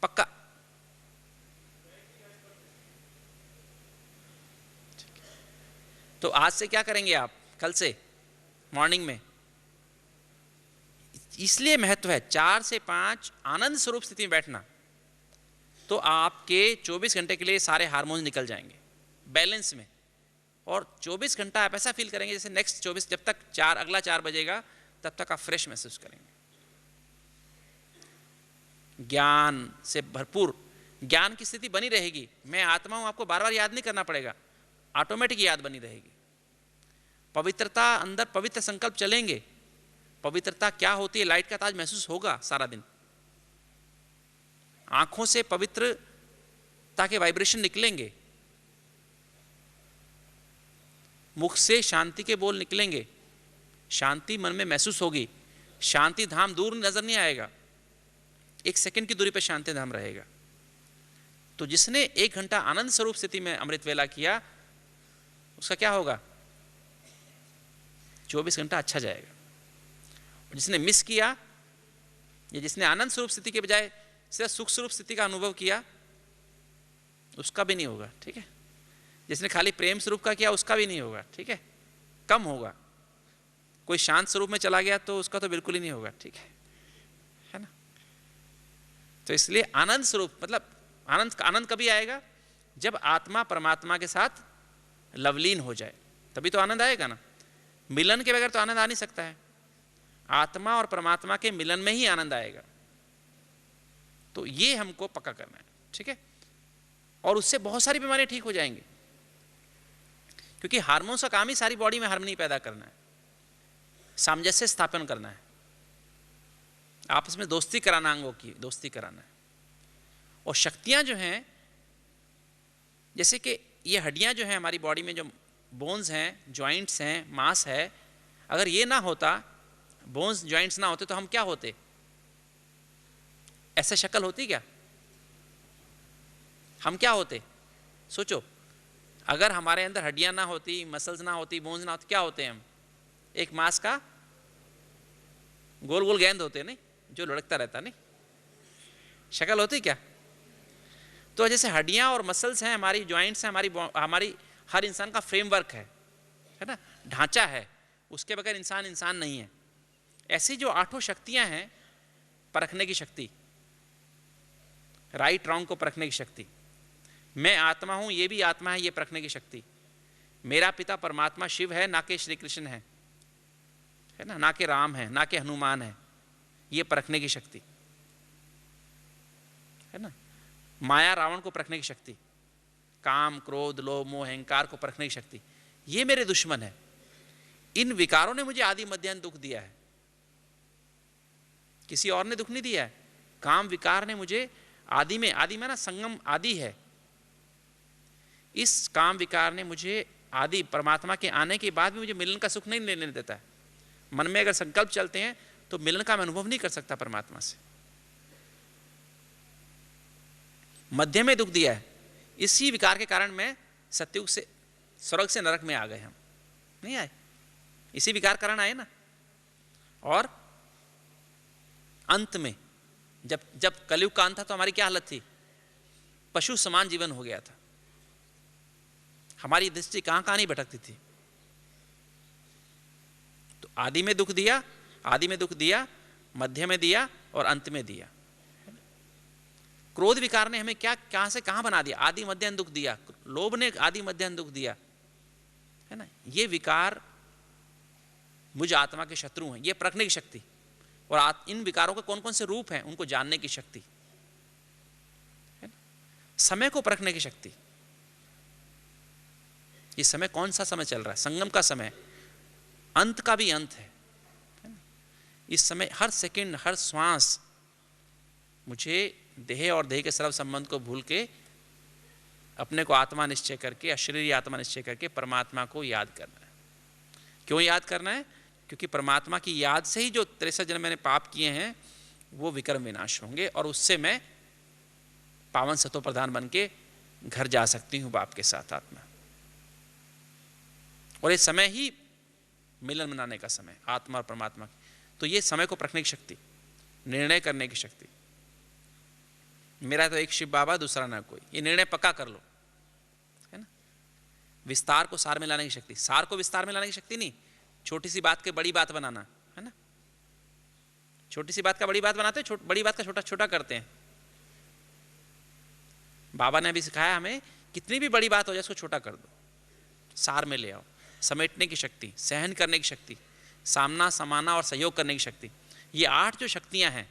पक्का। तो आज से क्या करेंगे आप? कल से मॉर्निंग में, इसलिए महत्व है 4 से 5 आनंद स्वरूप स्थिति में बैठना। तो आपके 24 घंटे के लिए सारे हार्मोन निकल जाएंगे बैलेंस में, और 24 घंटा आप ऐसा फील करेंगे जैसे नेक्स्ट 24, जब तक अगला 4 बजेगा तब तक आप फ्रेश महसूस करेंगे। ज्ञान से भरपूर, ज्ञान की स्थिति बनी रहेगी। मैं आत्मा हूं, आपको बार बार याद नहीं करना पड़ेगा, ऑटोमेटिक याद बनी रहेगी। पवित्रता अंदर, पवित्र संकल्प चलेंगे। पवित्रता क्या होती है, लाइट का ताज महसूस होगा सारा दिन। आंखों से पवित्रता के वाइब्रेशन निकलेंगे, मुख से शांति के बोल निकलेंगे, शांति मन में महसूस होगी। शांति धाम दूर नजर नहीं आएगा, 1 सेकंड की दूरी पर शांति धाम रहेगा। तो जिसने 1 घंटा आनंद स्वरूप स्थिति में अमृत वेला किया, उसका क्या होगा? 24 घंटा अच्छा जाएगा। और जिसने मिस किया, या जिसने आनंद स्वरूप स्थिति के बजाय सिर्फ सुख स्वरूप स्थिति का अनुभव किया, उसका भी नहीं होगा, ठीक है। जिसने खाली प्रेम स्वरूप का किया, उसका भी नहीं होगा, ठीक है, कम होगा। कोई शांत स्वरूप में चला गया तो उसका तो बिल्कुल ही नहीं होगा, ठीक है ना। तो इसलिए आनंद स्वरूप, मतलब आनंद कभी आएगा? जब आत्मा परमात्मा के साथ लवलीन हो जाए, तभी तो आनंद आएगा ना। मिलन के बगैर तो आनंद आ नहीं सकता है। आत्मा और परमात्मा के मिलन में ही आनंद आएगा। तो ये हमको पक्का करना है, ठीक है। और उससे बहुत सारी बीमारियां ठीक हो जाएंगी, क्योंकि हार्मोन्स का काम ही सारी बॉडी में हार्मनी पैदा करना है, सामंजस्य स्थापन करना है, आपस में दोस्ती कराना, अंगों की दोस्ती कराना है। और शक्तियां जो हैं, जैसे कि ये हड्डियां जो हैं हमारी बॉडी में, जो बोन्स हैं, जॉइंट्स हैं, मांस है, अगर ये ना होता, बोन्स जॉइंट्स ना होते, तो हम क्या होते? ऐसे शक्ल होती क्या? हम क्या होते? सोचो, अगर हमारे अंदर हड्डियां ना होती, मसल्स ना होती, बोन्स ना होती, क्या होते हम? एक मांस का गोल गोल गेंद होते नहीं, जो लुढ़कता रहता नहीं, शक्ल होती क्या? तो जैसे हड्डियां और मसल्स हैं, हमारी जॉइंट्स हैं, हमारी हर इंसान का फ्रेमवर्क है ना, ढांचा है, उसके बगैर इंसान इंसान नहीं है। ऐसी जो 8 शक्तियां हैं, परखने की शक्ति, राइट रॉन्ग को परखने की शक्ति, मैं आत्मा हूं, ये भी आत्मा है, ये परखने की शक्ति, मेरा पिता परमात्मा शिव है, ना कि श्री कृष्ण है ना, ना कि राम है, ना कि हनुमान है, ये परखने की शक्ति है ना। माया रावण को परखने की शक्ति, काम क्रोध लोभ मोह अहंकार को परखने की शक्ति, ये मेरे दुश्मन है। इन विकारों ने मुझे आदि मध्य अंत दुख दिया है, किसी और ने दुख नहीं दिया है। काम विकार ने मुझे आदि में ना संगम आदि है, इस काम विकार ने मुझे आदि परमात्मा के आने के बाद भी मुझे मिलन का सुख नहीं लेने देता है। मन में अगर संकल्प चलते हैं तो मिलन का मैं अनुभव नहीं कर सकता परमात्मा से। मध्य में दुख दिया है, इसी विकार के कारण मैं सत्युग से स्वर्ग से नरक में आ गए, हम नहीं आए, इसी विकार कारण आए ना। और अंत में जब कलयुग का अंत था तो हमारी क्या हालत थी? पशु समान जीवन हो गया था, हमारी दृष्टि कहां कहां नहीं भटकती थी। तो आदि में दुख दिया, मध्य में दिया और अंत में दिया। क्रोध विकार ने हमें क्या कहां से कहां बना दिया? आदि मध्य अंत दुख दिया। लोभ ने आदि मध्य अंत दुख दिया, है ना। ये विकार मुझ आत्मा के शत्रु हैं, ये परखने की शक्ति। और इन विकारों के कौन कौन से रूप हैं, उनको जानने की शक्ति है ना। समय को परखने की शक्ति, ये समय कौन सा समय चल रहा है? संगम का समय, अंत का भी अंत है ना। इस समय हर सेकंड, हर श्वास मुझे देह और देह के सर्व संबंध को भूल के अपने को आत्मा निश्चय करके, अशरीरी आत्मा निश्चय करके परमात्मा को याद करना है। क्यों याद करना है? क्योंकि परमात्मा की याद से ही जो 63 जन्म मैंने पाप किए हैं वो विकर्म विनाश होंगे, और उससे मैं पावन सतो प्रधान बन के घर जा सकती हूँ बाप के साथ आत्मा। और ये समय ही मिलन मनाने का समय, आत्मा और परमात्मा की। तो ये समय को परखने की शक्ति, निर्णय करने की शक्ति। मेरा तो एक शिव बाबा, दूसरा ना कोई, ये निर्णय पक्का कर लो, है ना। विस्तार को सार में लाने की शक्ति, सार को विस्तार में लाने की शक्ति नहीं, छोटी सी बात के बड़ी बात बनाना, है ना। छोटी सी बात का बड़ी बात बनाते हैं, बड़ी बात का छोटा छोटा करते हैं। बाबा ने अभी सिखाया हमें, कितनी भी बड़ी बात हो जाए उसको छोटा कर दो, सार में ले आओ। समेटने की शक्ति, सहन करने की शक्ति, सामना समाना और सहयोग करने की शक्ति, ये 8 जो शक्तियां हैं,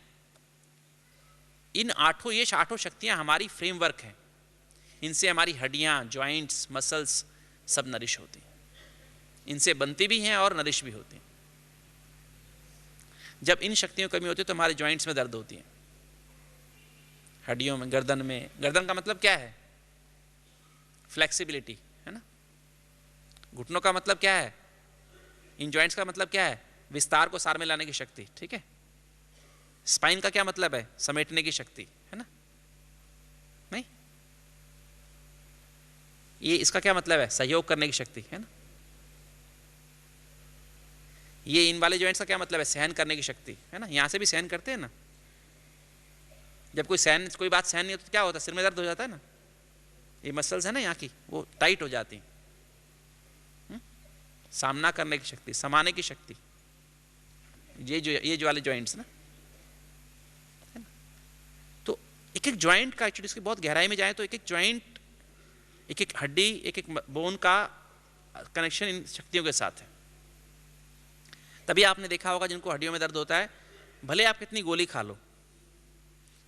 इन 8 शक्तियां हमारी फ्रेमवर्क है। इनसे हमारी हड्डियां, जॉइंट्स, मसल्स सब नरिश होती हैं, इनसे बनती भी हैं और नरिश भी होती हैं। जब इन शक्तियों की कमी होती है तो हमारे जॉइंट्स में दर्द होती है, हड्डियों में, गर्दन में। गर्दन का मतलब क्या है? फ्लेक्सिबिलिटी, है ना। घुटनों का मतलब क्या है? इन जॉइंट्स का मतलब क्या है? विस्तार को सार में लाने की शक्ति, ठीक है। स्पाइन का क्या मतलब है? समेटने की शक्ति, है ना। नहीं, ये इसका क्या मतलब है? सहयोग करने की शक्ति, है ना। ये इन वाले जॉइंट्स का क्या मतलब है? सहन करने की शक्ति, है ना। यहां से भी सहन करते हैं ना। जब कोई बात सहन नहीं होती तो क्या होता है? सिर में दर्द हो जाता है ना। ये मसल्स है ना यहाँ की, वो टाइट हो जाती हैं। सामना करने की शक्ति, समाने की शक्ति, ये जो वाले जॉइंट्स ना, है ना। तो एक एक जॉइंट का एक्चुअली, इसकी बहुत गहराई में जाए तो एक एक जॉइंट, एक एक हड्डी, एक एक बोन का कनेक्शन इन शक्तियों के साथ है। तभी आपने देखा होगा जिनको हड्डियों में दर्द होता है, भले आप कितनी गोली खा लो,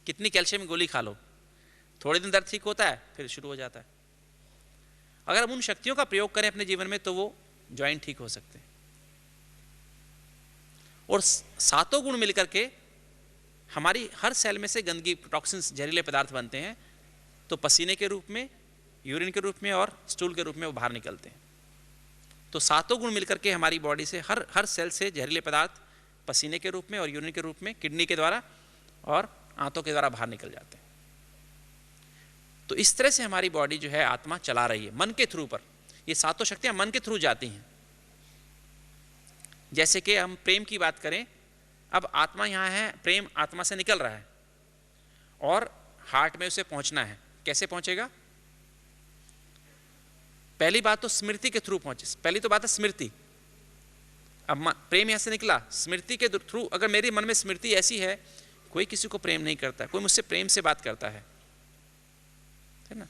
कितनी कैल्शियम गोली खा लो, थोड़े दिन दर्द ठीक होता है, फिर शुरू हो जाता है। अगर हम उन शक्तियों का प्रयोग करें अपने जीवन में तो वो जॉइंट ठीक हो सकते हैं। और 7 गुण मिलकर के हमारी हर सेल में से गंदगी, टॉक्सिन्स, जहरीले पदार्थ बनते हैं, तो पसीने के रूप में, यूरिन के रूप में और स्टूल के रूप में वो बाहर निकलते हैं। तो सातों गुण मिलकर के हमारी बॉडी से हर सेल से जहरीले पदार्थ पसीने के रूप में और यूरिन के रूप में किडनी के द्वारा और आंतों के द्वारा बाहर निकल जाते हैं। तो इस तरह से हमारी बॉडी जो है आत्मा चला रही है मन के थ्रू पर। ये सातों शक्तियां मन के थ्रू जाती हैं। जैसे कि हम प्रेम की बात करें, अब आत्मा यहाँ है, प्रेम आत्मा से निकल रहा है और हार्ट में उसे पहुंचना है। कैसे पहुंचेगा? पहली बात तो स्मृति के थ्रू पहुंचे। पहली तो बात है स्मृति। अब प्रेम यहां से निकला, स्मृति के थ्रू अगर मेरे मन में स्मृति ऐसी है, कोई किसी को प्रेम नहीं करता, कोई मुझसे प्रेम से बात करता है ना,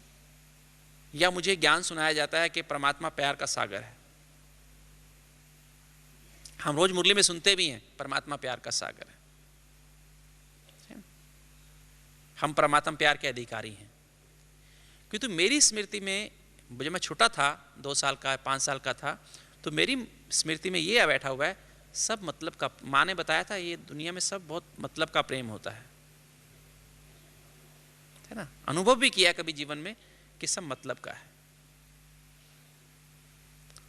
या मुझे ज्ञान सुनाया जाता है कि परमात्मा प्यार का सागर है। हम रोज मुरली में सुनते भी हैं परमात्मा प्यार का सागर है। हम परमात्मा प्यार के अधिकारी हैं। क्योंकि मेरी स्मृति में, जब मैं छोटा था, 2 साल का 5 साल का था, तो मेरी स्मृति में ये बैठा हुआ है सब मतलब का। माँ ने बताया था ये दुनिया में सब बहुत मतलब का प्रेम होता है ना। अनुभव भी किया कभी जीवन में कि सब मतलब का है।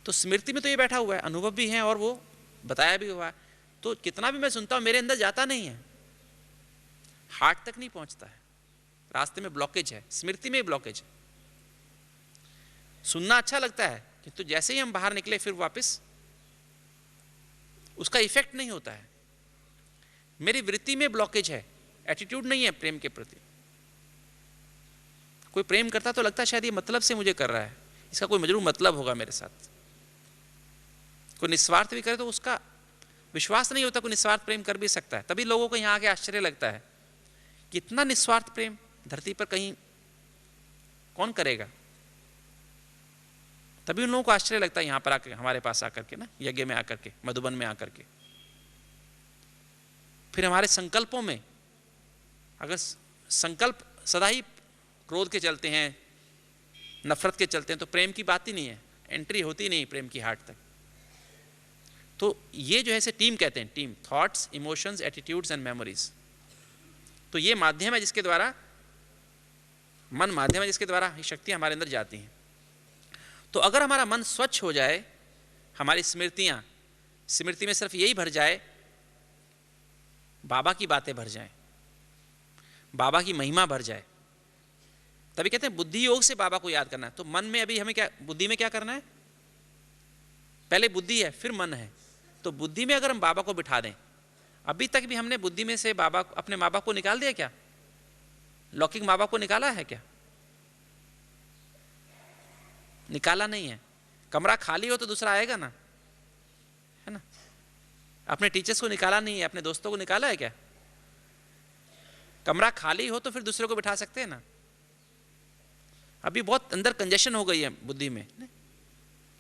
तो स्मृति में तो ये बैठा हुआ है, अनुभव भी है और वो बताया भी हुआ है। तो कितना भी मैं सुनता हूं मेरे अंदर जाता नहीं है, हार्ट तक नहीं पहुंचता है, रास्ते में ब्लॉकेज है, स्मृति में ब्लॉकेज है। सुनना अच्छा लगता है किंतु जैसे ही हम बाहर निकले फिर वापस उसका इफेक्ट नहीं होता है। मेरी वृत्ति में ब्लॉकेज है, एटीट्यूड नहीं है प्रेम के प्रति। कोई प्रेम करता तो लगता है शायद ये मतलब से मुझे कर रहा है, इसका कोई जरूर मतलब होगा मेरे साथ। कोई निस्वार्थ भी करे तो उसका विश्वास नहीं होता कोई निस्वार्थ प्रेम कर भी सकता है। तभी लोगों को यहाँ आके आश्चर्य लगता है कि इतना निस्वार्थ प्रेम धरती पर कहीं कौन करेगा। तभी उन लोगों को आश्चर्य लगता है यहाँ पर आकर, हमारे पास आकर के ना, यज्ञ में आकर के, मधुबन में आकर के। फिर हमारे संकल्पों में अगर संकल्प सदा ही क्रोध के चलते हैं, नफरत के चलते हैं, तो प्रेम की बात ही नहीं है, एंट्री होती नहीं प्रेम की हार्ट तक। तो ये जो है इसे टीम कहते हैं, team, thoughts, emotions, attitudes and memories. तो ये माध्यम है जिसके द्वारा, मन माध्यम है जिसके द्वारा ये शक्ति हमारे अंदर जाती हैं। तो अगर हमारा मन स्वच्छ हो जाए, हमारी स्मृति में सिर्फ यही भर जाए, बाबा की बातें भर जाएं, बाबा की महिमा भर जाए, तभी कहते हैं बुद्धि योग से बाबा को याद करना है। तो मन में अभी हमें क्या, बुद्धि में क्या करना है? पहले बुद्धि है फिर मन है। तो बुद्धि में अगर हम बाबा को बिठा दें, अभी तक भी हमने बुद्धि में से बाबा, अपने माँ बाप को निकाल दिया क्या? लौकिक माँ बाप को निकाला है क्या? निकाला नहीं है। कमरा खाली हो तो दूसरा आएगा ना, है ना। अपने टीचर्स को निकाला नहीं है, अपने दोस्तों को निकाला है क्या? कमरा खाली हो तो फिर दूसरे को बिठा सकते हैं ना। अभी बहुत अंदर कंजेशन हो गई है बुद्धि में।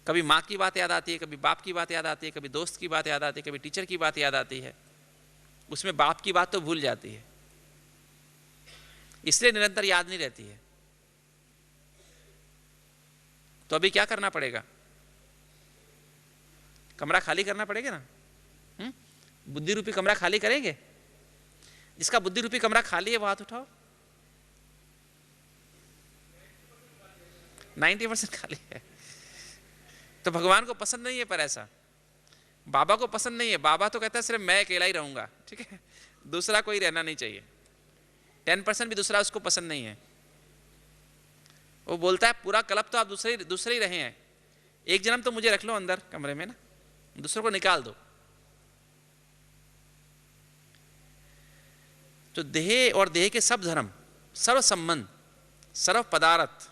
कभी माँ की बात याद आती है, कभी बाप की बात याद आती है, कभी दोस्त की बात याद आती है, कभी टीचर की बात याद आती है। उसमें बाप की बात तो भूल जाती है, इसलिए निरंतर याद नहीं रहती है। तो अभी क्या करना पड़ेगा? कमरा खाली करना पड़ेगा ना। बुद्धि रूपी कमरा खाली करेंगे? जिसका बुद्धि रूपी कमरा खाली है वो हाथ उठाओ। 90% खाली है। तो भगवान को पसंद नहीं है, पर ऐसा बाबा को पसंद नहीं है। बाबा तो कहता है सिर्फ मैं अकेला ही रहूंगा, ठीक है, दूसरा कोई रहना नहीं चाहिए। 10% भी दूसरा उसको पसंद नहीं है। वो बोलता है पूरा क्लब तो आप दूसरे ही रहे हैं, एक जन्म तो मुझे रख लो अंदर कमरे में ना, दूसरों को निकाल दो। तो देह और देह के सब धर्म, सर्व संबंध, सर्व पदार्थ,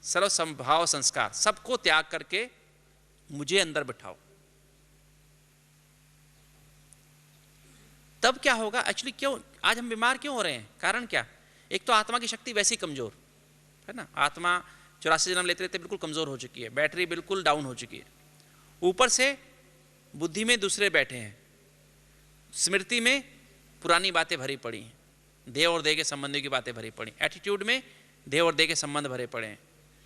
सर्व संभाव, संस्कार, सबको त्याग करके मुझे अंदर बिठाओ। तब क्या होगा? एक्चुअली क्यों आज हम बीमार क्यों हो रहे हैं? कारण क्या? एक तो आत्मा की शक्ति वैसी कमजोर है ना। आत्मा 84 जन्म लेते रहते बिल्कुल कमजोर हो चुकी है, बैटरी बिल्कुल डाउन हो चुकी है। ऊपर से बुद्धि में दूसरे बैठे हैं, स्मृति में पुरानी बातें भरी पड़ी हैं, देह और देह के संबंधियों की बातें भरी पड़ी, एटीट्यूड में देह और देह के संबंध भरे पड़े हैं,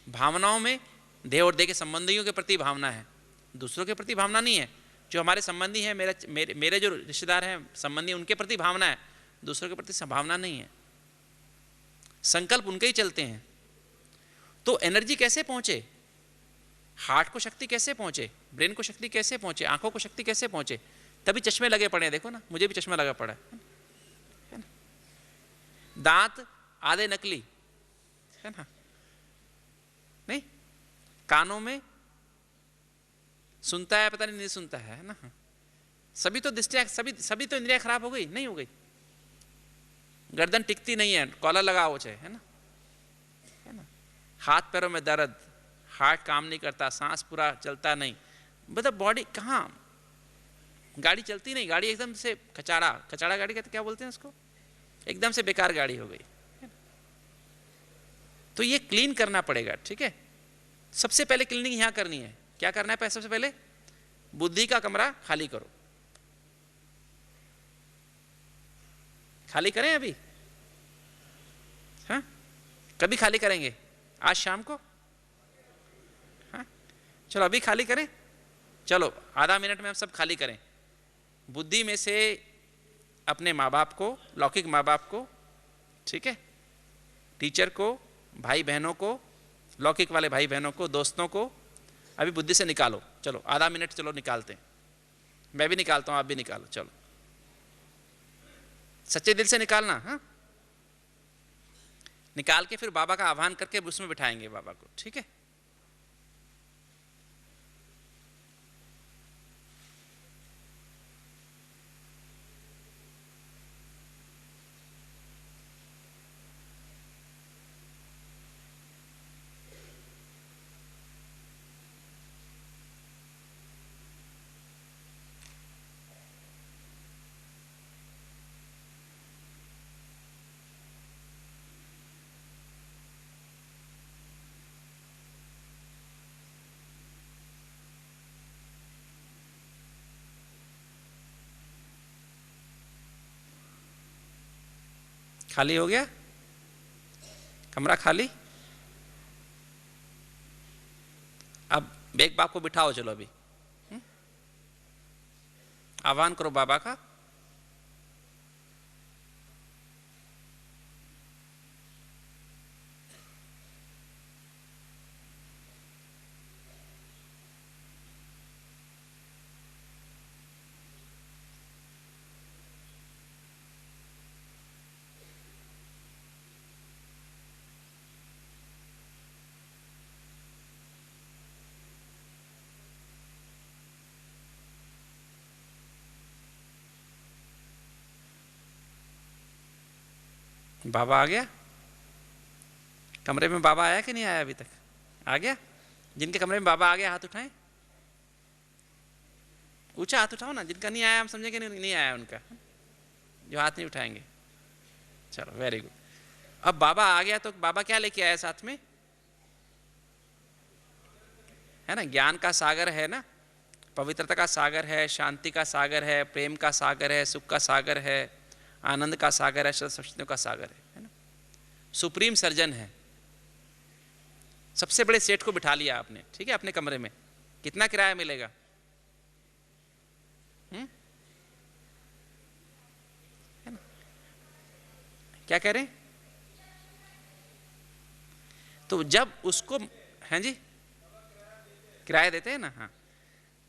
भावनाओं में देह और देह के संबंधियों के प्रति भावना है, दूसरों के प्रति भावना नहीं है। जो हमारे संबंधी हैं, मेरे जो रिश्तेदार हैं, संबंधी, उनके प्रति भावना है, दूसरों के प्रति संभावना नहीं है। संकल्प उनके ही चलते हैं। तो एनर्जी कैसे पहुंचे? हार्ट को शक्ति कैसे पहुंचे, ब्रेन को शक्ति कैसे पहुंचे, आंखों को शक्ति कैसे पहुंचे, तभी चश्मे लगे पड़े हैं, देखो ना, मुझे भी चश्मा लगा पड़ा है ना। दांत आधे नकली है ना, नहीं, कानों में सुनता है, पता नहीं सुनता है ना, सभी तो दृष्टियां, सभी तो इंद्रियां खराब हो गई, नहीं हो गई। गर्दन टिकती नहीं है, कॉलर लगाओ चाहे, है ना। हाथ पैरों में दर्द, हार्ट काम नहीं करता, सांस पूरा चलता नहीं, मतलब बॉडी कहाँ, गाड़ी चलती नहीं, गाड़ी एकदम से कचाड़ा गाड़ी कहते, क्या बोलते हैं उसको, एकदम से बेकार गाड़ी हो गई। तो ये क्लीन करना पड़ेगा, ठीक है। सबसे पहले क्लीनिंग यहां करनी है। क्या करना है? सबसे पहले बुद्धि का कमरा खाली करो। खाली करें अभी, हाँ, कभी खाली करेंगे? आज शाम को, हाँ, चलो अभी खाली करें, चलो आधा मिनट में हम सब खाली करें। बुद्धि में से अपने माँ बाप को, लौकिक माँ बाप को, ठीक है, टीचर को, भाई बहनों को, लौकिक वाले भाई बहनों को, दोस्तों को अभी बुद्धि से निकालो। चलो आधा मिनट, चलो निकालते हैं, मैं भी निकालता हूँ, आप भी निकालो, चलो सच्चे दिल से निकालना, हाँ। निकाल के फिर बाबा का आह्वान करके उसमें बिठाएंगे बाबा को, ठीक है। खाली हो गया कमरा, खाली। अब बेग बाप को बिठाओ, चलो अभी आह्वान करो बाबा का। बाबा आ गया कमरे में? बाबा आया कि नहीं आया अभी तक? आ गया? जिनके कमरे में बाबा आ गया हाथ उठाएं, ऊंचा हाथ उठाओ ना। जिनका नहीं आया हम समझेंगे नहीं आया उनका, जो हाथ नहीं उठाएंगे। चलो वेरी गुड। अब बाबा आ गया तो बाबा क्या लेके आया साथ में? है ना, ज्ञान का सागर है ना, पवित्रता का सागर है, शांति का सागर है, प्रेम का सागर है, सुख का सागर है, आनंद का सागर है, शक्तियों का सागर है ना। सुप्रीम सर्जन है। सबसे बड़े सेठ को बिठा लिया आपने, ठीक है, अपने कमरे में। कितना किराया मिलेगा? है ना? क्या कह रहे हैं? तो जब उसको, हैं जी, किराया देते हैं ना, हाँ।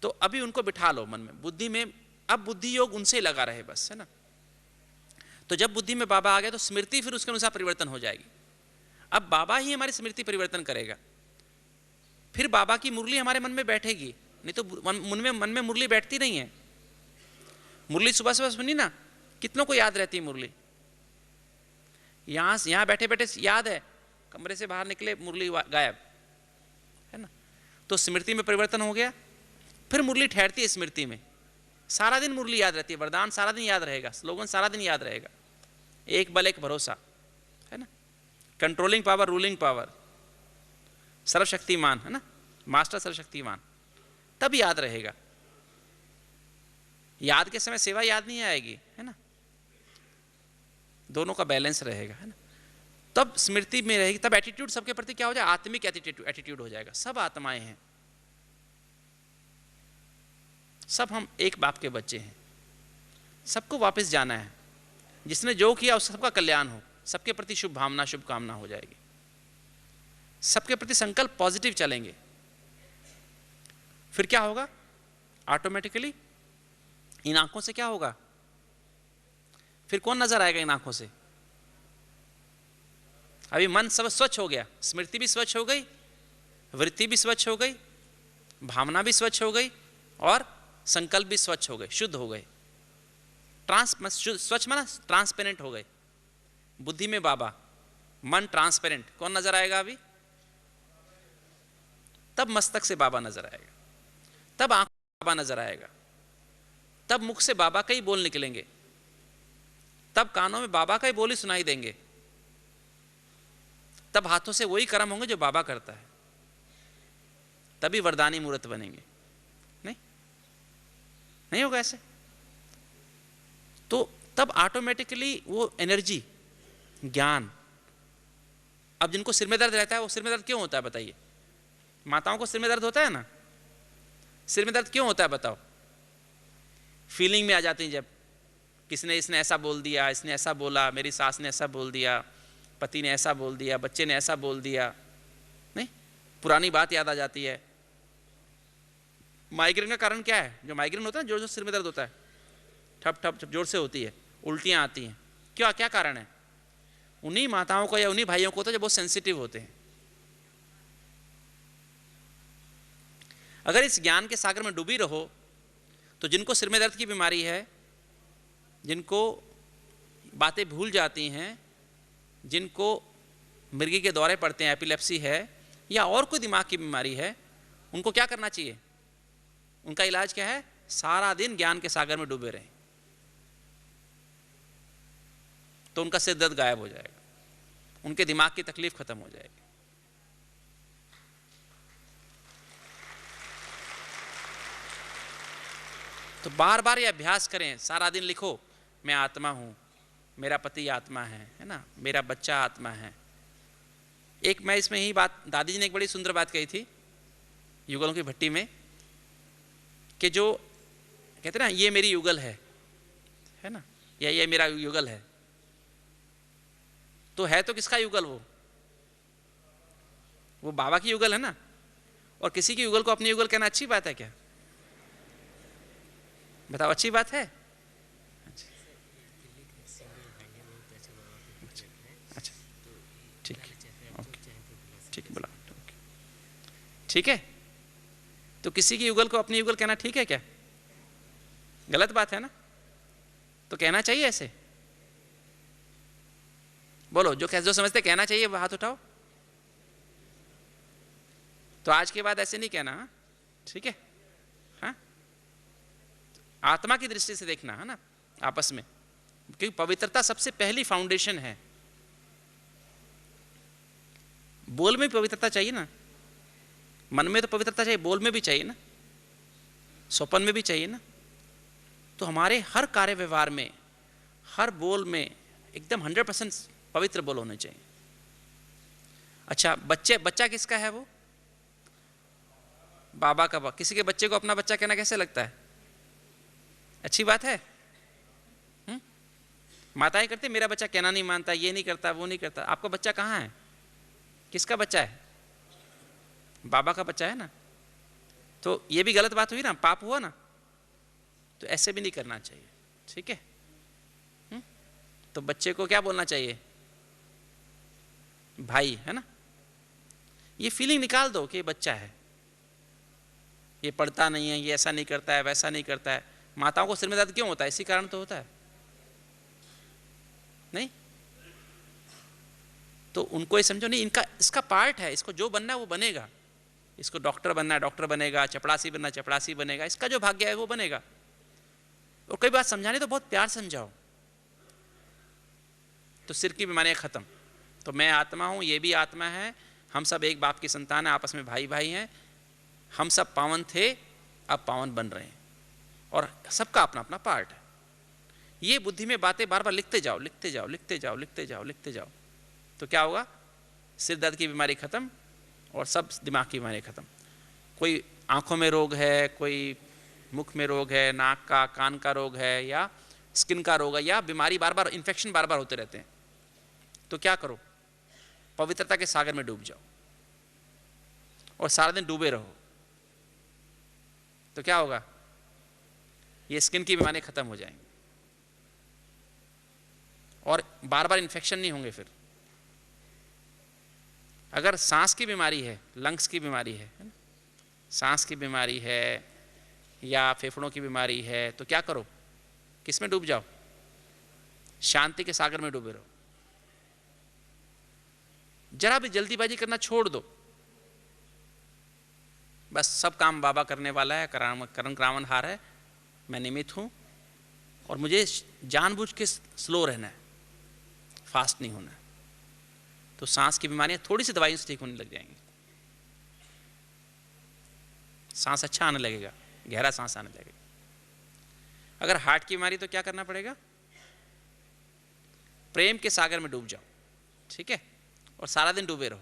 तो अभी उनको बिठा लो मन में, बुद्धि में। अब बुद्धि योग उनसे लगा रहे बस, है ना। तो जब बुद्धि में बाबा आ गया तो स्मृति फिर उसके अनुसार परिवर्तन हो जाएगी। अब बाबा ही हमारी स्मृति परिवर्तन करेगा। फिर बाबा की मुरली हमारे मन में बैठेगी, नहीं तो मन में मुरली बैठती नहीं है। मुरली सुबह सुबह सुनी ना, कितनों को याद रहती है मुरली? यहाँ बैठे बैठे याद है, कमरे से बाहर निकले मुरली गायब, है ना। तो स्मृति में परिवर्तन हो गया। फिर मुरली ठहरती है स्मृति में, सारा दिन मुरली याद रहती है, वरदान सारा दिन याद रहेगा, स्लोगन सारा दिन याद रहेगा, एक बल एक भरोसा, है ना। कंट्रोलिंग पावर, रूलिंग पावर, सर्वशक्तिमान, है ना, मास्टर सर्वशक्तिमान, तब याद रहेगा। याद के समय सेवा याद नहीं आएगी, है ना। दोनों का बैलेंस रहेगा, है ना। तब स्मृति में रहेगी, तब एटीट्यूड सबके प्रति क्या हो जाए? आत्मिक एटीट्यूड हो जाएगा। सब आत्माएं हैं, सब हम एक बाप के बच्चे हैं, सबको वापस जाना है। जिसने जो किया उस सबका कल्याण हो, सबके प्रति शुभ भावना, शुभकामना हो जाएगी। सबके प्रति संकल्प पॉजिटिव चलेंगे, फिर क्या होगा? ऑटोमेटिकली इन आंखों से क्या होगा? फिर कौन नजर आएगा इन आंखों से? अभी मन सब स्वच्छ हो गया, स्मृति भी स्वच्छ हो गई, वृत्ति भी स्वच्छ हो गई, भावना भी स्वच्छ हो गई और संकल्प भी स्वच्छ हो गए, शुद्ध हो गए। स्वच्छ माना ट्रांसपेरेंट हो गए। बुद्धि में बाबा, मन ट्रांसपेरेंट, कौन नजर आएगा अभी? तब मस्तक से बाबा नजर आएगा, तब आंखों से बाबा नजर आएगा, तब मुख से बाबा का ही बोल निकलेंगे, तब कानों में बाबा का ही बोल ही सुनाई देंगे, तब हाथों से वही कर्म होंगे जो बाबा करता है, तभी वरदानी मूर्त बनेंगे। नहीं होगा ऐसे। तो तब ऑटोमेटिकली वो एनर्जी, ज्ञान। अब जिनको सिर में दर्द रहता है, वो सिर में दर्द क्यों होता है बताइए? माताओं को सिर में दर्द होता है ना? सिर में दर्द क्यों होता है बताओ? फीलिंग में आ जाती हैं, जब किसी ने, इसने ऐसा बोल दिया, इसने ऐसा बोला, मेरी सास ने ऐसा बोल दिया, पति ने ऐसा बोल दिया, बच्चे ने ऐसा बोल दिया, नहीं, पुरानी बात याद आ जाती है। माइग्रेन का कारण क्या है? जो माइग्रेन होता है, जोर जोर सिर में दर्द होता है, ठप ठप जोर से होती है, उल्टियां आती हैं, क्या क्या कारण है? उन्हीं माताओं को या उन्हीं भाइयों को तो जो बहुत सेंसिटिव होते हैं। अगर इस ज्ञान के सागर में डूबी रहो तो जिनको सिर में दर्द की बीमारी है, जिनको बातें भूल जाती हैं, जिनको मिर्गी के दौरे पड़ते हैं, एपिलेप्सी है या और कोई दिमाग की बीमारी है, उनको क्या करना चाहिए? उनका इलाज क्या है? सारा दिन ज्ञान के सागर में डूबे रहें, तो उनका सिर दर्द गायब हो जाएगा, उनके दिमाग की तकलीफ खत्म हो जाएगी। तो बार बार ये अभ्यास करें, सारा दिन लिखो, मैं आत्मा हूं, मेरा पति आत्मा है ना, मेरा बच्चा आत्मा है। एक मैं इसमें ही बात, दादी जी ने एक बड़ी सुंदर बात कही थी युगलों की भट्टी में, कि जो कहते ना, ये मेरी युगल है ना, या ये मेरा युगल है, तो है तो किसका युगल? वो बाबा की युगल है ना। और किसी की युगल को अपनी युगल कहना अच्छी बात है क्या? बताओ, अच्छी बात है? अच्छा, ठीक, ठीक बोला, ठीक है। तो किसी की युगल को अपनी युगल कहना ठीक है क्या? गलत बात है ना? तो कहना चाहिए ऐसे? बोलो, जो समझते कहना चाहिए हाथ उठाओ। तो आज के बाद ऐसे नहीं कहना, ठीक है? हाँ, आत्मा की दृष्टि से देखना है ना आपस में, क्योंकि पवित्रता सबसे पहली फाउंडेशन है। बोल में पवित्रता चाहिए ना, मन में तो पवित्रता चाहिए, बोल में भी चाहिए ना, स्वपन में भी चाहिए ना। तो हमारे हर कार्य व्यवहार में, हर बोल में एकदम 100% पवित्र बोल होने चाहिए। अच्छा, बच्चा किसका है? वो बाबा का। किसी के बच्चे को अपना बच्चा कहना कैसे लगता है? अच्छी बात है? माताएं करती, मेरा बच्चा कहना नहीं मानता, ये नहीं करता, वो नहीं करता। आपका बच्चा कहाँ है? किसका बच्चा है? बाबा का बच्चा है ना। तो ये भी गलत बात हुई ना, पाप हुआ ना। तो ऐसे भी नहीं करना चाहिए, ठीक है? तो बच्चे को क्या बोलना चाहिए? भाई, है ना। ये फीलिंग निकाल दो कि ये बच्चा है, ये पढ़ता नहीं है, ये ऐसा नहीं करता है, वैसा नहीं करता है। माताओं को सिर में दर्द क्यों होता है? इसी कारण तो होता है, नहीं? तो उनको ये समझो, नहीं, इसका पार्ट है, इसको जो बनना है वो बनेगा। इसको डॉक्टर बनना है, डॉक्टर बनेगा, चपड़ासी बनना, चपड़ासी बनेगा, इसका जो भाग्य है वो बनेगा। और कई बात समझाने तो बहुत प्यार समझाओ, तो सिर की बीमारियां खत्म। तो मैं आत्मा हूं, ये भी आत्मा है, हम सब एक बाप की संतान है, आपस में भाई भाई हैं, हम सब पावन थे, अब पावन बन रहे हैं, और सबका अपना अपना पार्ट है। ये बुद्धि में बातें बार बार लिखते जाओ, लिखते जाओ, लिखते जाओ, लिखते जाओ, लिखते जाओ। तो क्या होगा? सिर दर्द की बीमारी खत्म और सब दिमाग की बीमारी खत्म। कोई आंखों में रोग है, कोई मुख में रोग है, नाक का, कान का रोग है, या स्किन का रोग है, या बीमारी बार बार, इन्फेक्शन बार बार होते रहते हैं, तो क्या करो? पवित्रता के सागर में डूब जाओ और सारा दिन डूबे रहो। तो क्या होगा, ये स्किन की बीमारी खत्म हो जाएंगी और बार बार इन्फेक्शन नहीं होंगे। फिर अगर सांस की बीमारी है, लंग्स की बीमारी है, सांस की बीमारी है या फेफड़ों की बीमारी है, तो क्या करो, किस में डूब जाओ, शांति के सागर में डूबे रहो। जरा भी जल्दीबाजी करना छोड़ दो, बस सब काम बाबा करने वाला है, करण करावन हार है, मैं निमित्त हूं और मुझे जानबूझ के स्लो रहना है, फास्ट नहीं होना है। तो सांस की बीमारियां थोड़ी सी दवाइयों से ठीक होने लग जाएंगी, सांस अच्छा आने लगेगा, गहरा सांस आने लगेगा। अगर हार्ट की बीमारी तो क्या करना पड़ेगा, प्रेम के सागर में डूब जाओ, ठीक है, और सारा दिन डूबे रहो।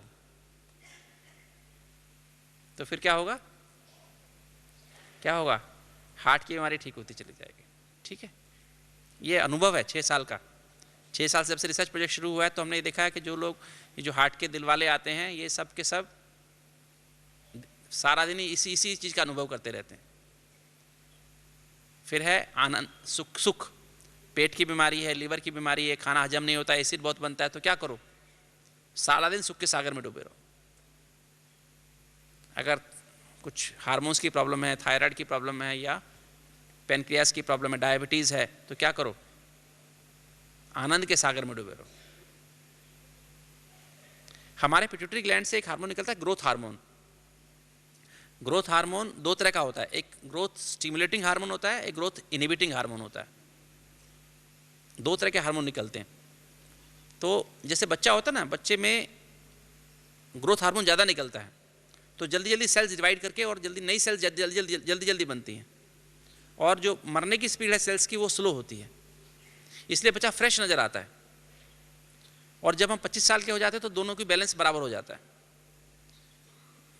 तो फिर क्या होगा, क्या होगा, हार्ट की बीमारी ठीक होती चली जाएगी, ठीक है। ये अनुभव है 6 साल का। 6 साल से जब से रिसर्च प्रोजेक्ट शुरू हुआ है तो हमने ये देखा है कि जो लोग, ये जो हार्ट के दिल वाले आते हैं, ये सब के सब सारा दिन इसी चीज का अनुभव करते रहते हैं। फिर है आनंद, सुख, पेट की बीमारी है, लीवर की बीमारी है, खाना हजम नहीं होता, एसिड बहुत बनता है, तो क्या करो, सारा दिन सुख के सागर में डूबे रहो। अगर कुछ हार्मोन्स की प्रॉब्लम है, थायराइड की प्रॉब्लम है या पेनक्रियास की प्रॉब्लम है, डायबिटीज है, तो क्या करो, आनंद के सागर में डूबे रहो। हमारे पिट्यूटरी ग्लैंड से एक हार्मोन निकलता है, ग्रोथ हार्मोन। ग्रोथ हार्मोन 2 तरह का होता है, एक ग्रोथ स्टिमुलेटिंग हार्मोन होता है, एक ग्रोथ इनहिबिटिंग हार्मोन होता है। 2 तरह के हार्मोन निकलते हैं। तो जैसे बच्चा होता है ना, बच्चे में ग्रोथ हार्मोन ज़्यादा निकलता है, तो जल्दी जल्दी सेल्स डिवाइड करके और जल्दी नई सेल्स जल्दी जल्दी बनती हैं, और जो मरने की स्पीड है सेल्स की वो स्लो होती है, इसलिए बच्चा फ्रेश नज़र आता है। और जब हम 25 साल के हो जाते हैं तो दोनों की बैलेंस बराबर हो जाता है,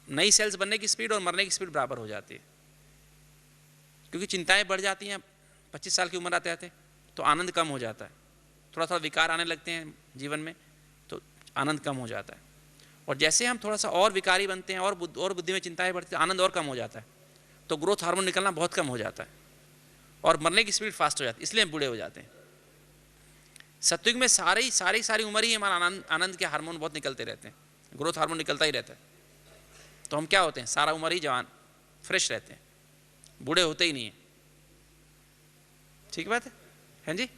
नई सेल्स बनने की स्पीड और मरने की स्पीड बराबर हो जाती है, क्योंकि चिंताएं बढ़ जाती हैं 25 साल की उम्र आते आते, तो आनंद कम हो जाता है, थोड़ा थोड़ा विकार आने लगते हैं जीवन में, तो आनंद कम हो जाता है। और जैसे हम थोड़ा सा और विकारी बनते हैं और बुद्धि में चिंताएं बढ़ती हैं, आनंद और कम हो जाता है, तो ग्रोथ हार्मोन निकलना बहुत कम हो जाता है और मरने की स्पीड फास्ट हो जाती है, इसलिए हम बूढ़े हो जाते हैं। सत्युग में सारी उम्र ही हमारा आनंद के हार्मोन बहुत निकलते रहते हैं, ग्रोथ हार्मोन निकलता ही रहता है, तो हम क्या होते हैं, सारा उम्र ही जवान फ्रेश रहते हैं, बूढ़े होते ही नहीं है। ठीक बात है, हैं जी,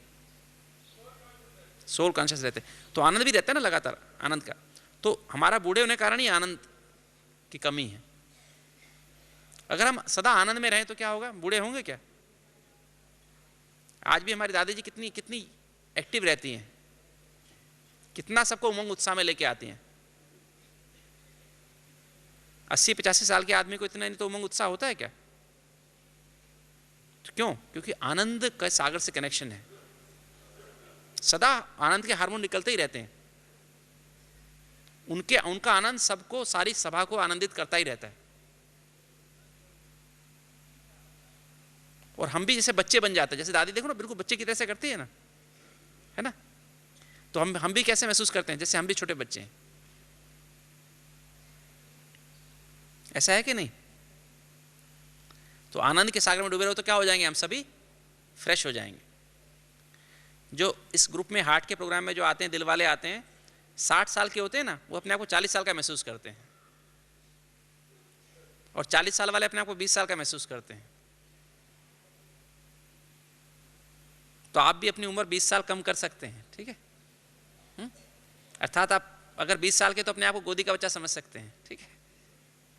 सोल कॉन्शियस रहते हैं, तो आनंद भी रहता है ना लगातार, आनंद का। तो हमारा बूढ़े होने के कारण ही आनंद की कमी है। अगर हम सदा आनंद में रहें तो क्या होगा, बूढ़े होंगे क्या? आज भी हमारी दादी जी कितनी एक्टिव रहती हैं, कितना सबको उमंग उत्साह में लेके आती हैं। 80-85 साल के आदमी को इतना नहीं तो उमंग उत्साह होता है क्या? तो क्यों? क्योंकि आनंद का सागर से कनेक्शन है, सदा आनंद के हार्मोन निकलते ही रहते हैं। उनका आनंद सबको, सारी सभा को आनंदित करता ही रहता है। और हम भी जैसे बच्चे बन जाते हैं, जैसे दादी देखो ना बिल्कुल बच्चे की तरह से करती है ना, है ना, तो हम भी कैसे महसूस करते हैं, जैसे हम भी छोटे बच्चे हैं। ऐसा है कि नहीं? तो आनंद के सागर में डूबे रहो तो क्या हो जाएंगे, हम सभी फ्रेश हो जाएंगे। जो इस ग्रुप में हार्ट के प्रोग्राम में जो आते हैं, दिल वाले आते हैं, 60 साल के होते हैं ना, वो अपने आप को 40 साल का महसूस करते हैं, और 40 साल वाले अपने आप को 20 साल का महसूस करते हैं। तो आप भी अपनी उम्र 20 साल कम कर सकते हैं, ठीक है। अर्थात आप अगर 20 साल के तो अपने आप को गोदी का बच्चा समझ सकते हैं, ठीक है,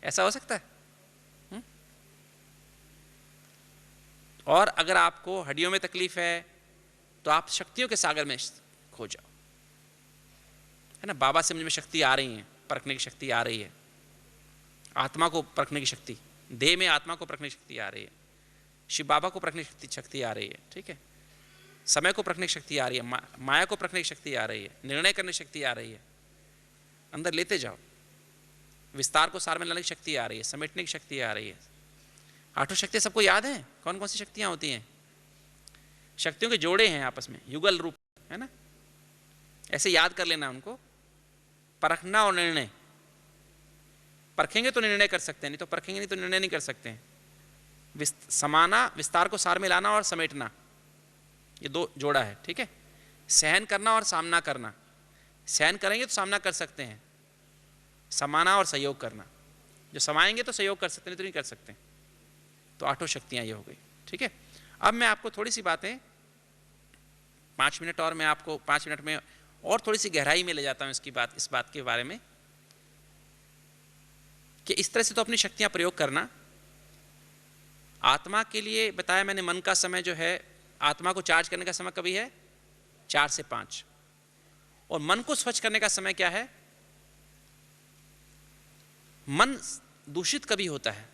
ऐसा हो सकता है। और अगर आपको हड्डियों में तकलीफ है तो आप शक्तियों के सागर में खो जाओ, है ना। बाबा से मुझ में शक्ति आ रही है, परखने की शक्ति आ रही है, आत्मा को परखने की शक्ति, देह में आत्मा को परखने की शक्ति आ रही है, शिव बाबा को परखने की शक्ति आ रही है, ठीक है, समय को परखने की शक्ति आ रही है, माया को परखने की शक्ति आ रही है, निर्णय करने की शक्ति आ रही है। अंदर लेते जाओ, विस्तार को सार में लाने की शक्ति आ रही है, समेटने की शक्ति आ रही है। 8 शक्तियाँ सबको याद हैं? कौन कौन सी शक्तियाँ होती हैं? शक्तियों के जोड़े हैं आपस में, युगल रूप, है ना, ऐसे याद कर लेना उनको। परखना और निर्णय, परखेंगे तो निर्णय कर सकते हैं, नहीं तो परखेंगे नहीं तो निर्णय नहीं कर सकते हैं। समाना, विस्तार को सार में लाना और समेटना, ये दो जोड़ा है, ठीक है। सहन करना और सामना करना, सहन करेंगे तो सामना कर सकते हैं, समाना और सहयोग करना, जो समाएंगे तो सहयोग कर सकते हैं, नहीं तो नहीं कर सकते। तो आठों शक्तियां ये हो गई, ठीक है। अब मैं आपको थोड़ी सी बातें 5 मिनट और मैं आपको 5 मिनट में और थोड़ी सी गहराई में ले जाता हूं इस बात के बारे में कि इस तरह से तो अपनी शक्तियां प्रयोग करना। आत्मा के लिए बताया मैंने, मन का समय जो है, आत्मा को चार्ज करने का समय कभी है 4 से 5, और मन को स्वच्छ करने का समय क्या है? मन दूषित कभी होता है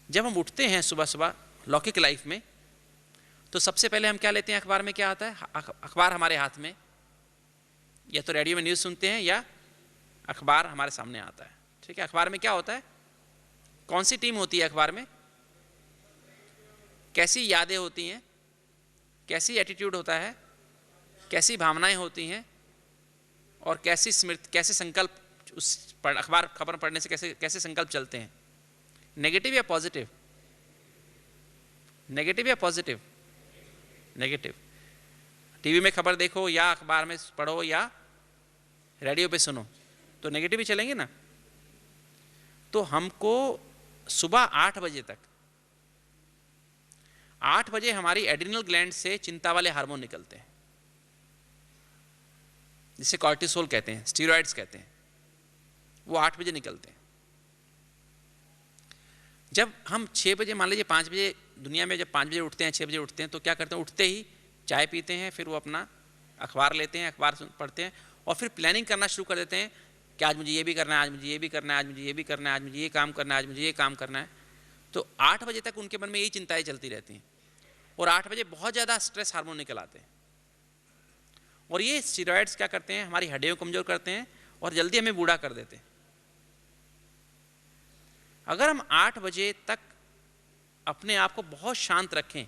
जब हम उठते हैं सुबह सुबह लौकिक लाइफ में, तो सबसे पहले हम क्या लेते हैं? अखबार में क्या आता है? अखबार हमारे हाथ में, या तो रेडियो में न्यूज़ सुनते हैं या अखबार हमारे सामने आता है, ठीक है। अखबार में क्या होता है? कौन सी टीम होती है अखबार में? कैसी यादें होती हैं, कैसी एटीट्यूड होता है, कैसी भावनाएं होती हैं, और कैसी स्मृति, कैसे संकल्प उस अखबार खबर पढ़ने से कैसे संकल्प चलते हैं, नेगेटिव या पॉजिटिव? नेगेटिव या पॉजिटिव? नेगेटिव। टीवी में खबर देखो या अखबार में पढ़ो या रेडियो पे सुनो तो नेगेटिव ही चलेंगे ना। तो हमको सुबह 8 बजे तक, 8 बजे हमारी एड्रिनल ग्लैंड से चिंता वाले हार्मोन निकलते हैं, जिसे कॉर्टिसोल कहते हैं, स्टीरॉइड्स कहते हैं, वो 8 बजे निकलते हैं। जब हम 6 बजे, मान लीजिए 5 बजे, दुनिया में जब 5 बजे उठते हैं, 6 बजे उठते हैं, तो क्या करते हैं? उठते ही चाय पीते हैं, फिर वो अपना अखबार लेते हैं, अखबार पढ़ते हैं, और फिर प्लानिंग करना शुरू कर देते हैं कि आज मुझे ये भी करना है, आज मुझे ये भी करना है, आज मुझे ये भी करना है, आज मुझे ये काम करना है, आज मुझे ये काम करना है। तो 8 बजे तक उनके मन में यही चिंताएं चलती रहती हैं, और 8 बजे बहुत ज़्यादा स्ट्रेस हार्मोन निकल आते हैं, और ये स्टीरॉइड्स क्या करते हैं? हमारी हड्डियों को कमज़ोर करते हैं और जल्दी हमें बूढ़ा कर देते हैं। अगर हम 8 बजे तक अपने आप को बहुत शांत रखें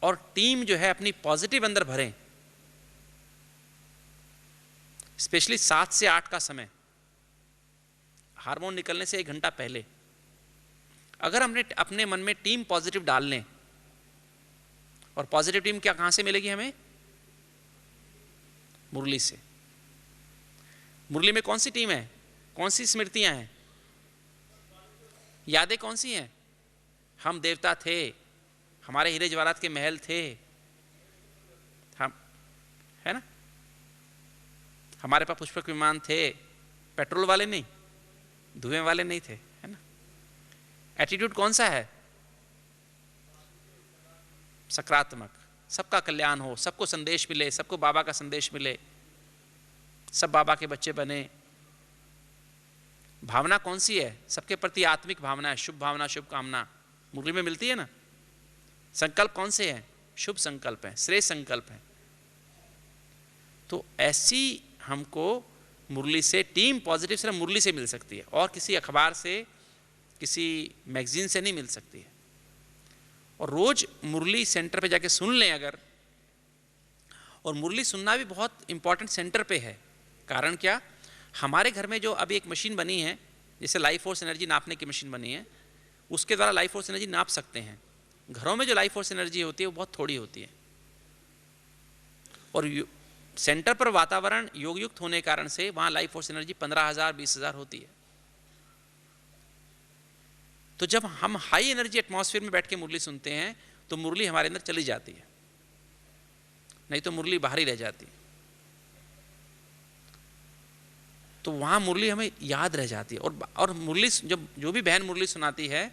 और टीम जो है अपनी पॉजिटिव अंदर भरें, स्पेशली 7 से 8 का समय, हार्मोन निकलने से 1 घंटा पहले, अगर हमने अपने मन में टीम पॉजिटिव डाल लें, और पॉजिटिव टीम क्या कहां से मिलेगी हमें? मुरली से। मुरली में कौन सी टीम है? कौन सी स्मृतियां हैं? यादें कौन सी हैं? हम देवता थे, हमारे हीरे जवाहरात के महल थे, हम, है ना, हमारे पास पुष्पक विमान थे, पेट्रोल वाले नहीं, धुएं वाले नहीं थे, है ना। एटीट्यूड कौन सा है? सकारात्मक, सबका कल्याण हो, सबको संदेश मिले, सबको बाबा का संदेश मिले, सब बाबा के बच्चे बने। भावना कौन सी है? सबके प्रति आत्मिक भावना है, शुभ भावना, शुभ कामना, मुरली में मिलती है ना। संकल्प कौन से हैं? शुभ संकल्प है, श्रेष्ठ संकल्प है। तो ऐसी हमको मुरली से, टीम पॉजिटिव सिर्फ मुरली से मिल सकती है, और किसी अखबार से, किसी मैगजीन से नहीं मिल सकती है। और रोज मुरली सेंटर पे जाके सुन लें अगर, और मुरली सुनना भी बहुत इंपॉर्टेंट सेंटर पे है। कारण क्या? हमारे घर में जो अभी एक मशीन बनी है, जैसे लाइफ फोर्स एनर्जी नापने की मशीन बनी है, उसके द्वारा लाइफ फोर्स एनर्जी नाप सकते हैं। घरों में जो लाइफ फोर्स एनर्जी होती है वो बहुत थोड़ी होती है, और सेंटर पर वातावरण योग युक्त होने के कारण से वहाँ लाइफ फोर्स एनर्जी 15,000 20,000 होती है। तो जब हम हाई एनर्जी एटमॉस्फेयर में बैठ के मुरली सुनते हैं तो मुरली हमारे अंदर चली जाती है, नहीं तो मुरली बाहर ही रह जाती है। तो वहाँ मुरली हमें याद रह जाती है। और मुरली, जब जो भी बहन मुरली सुनाती है,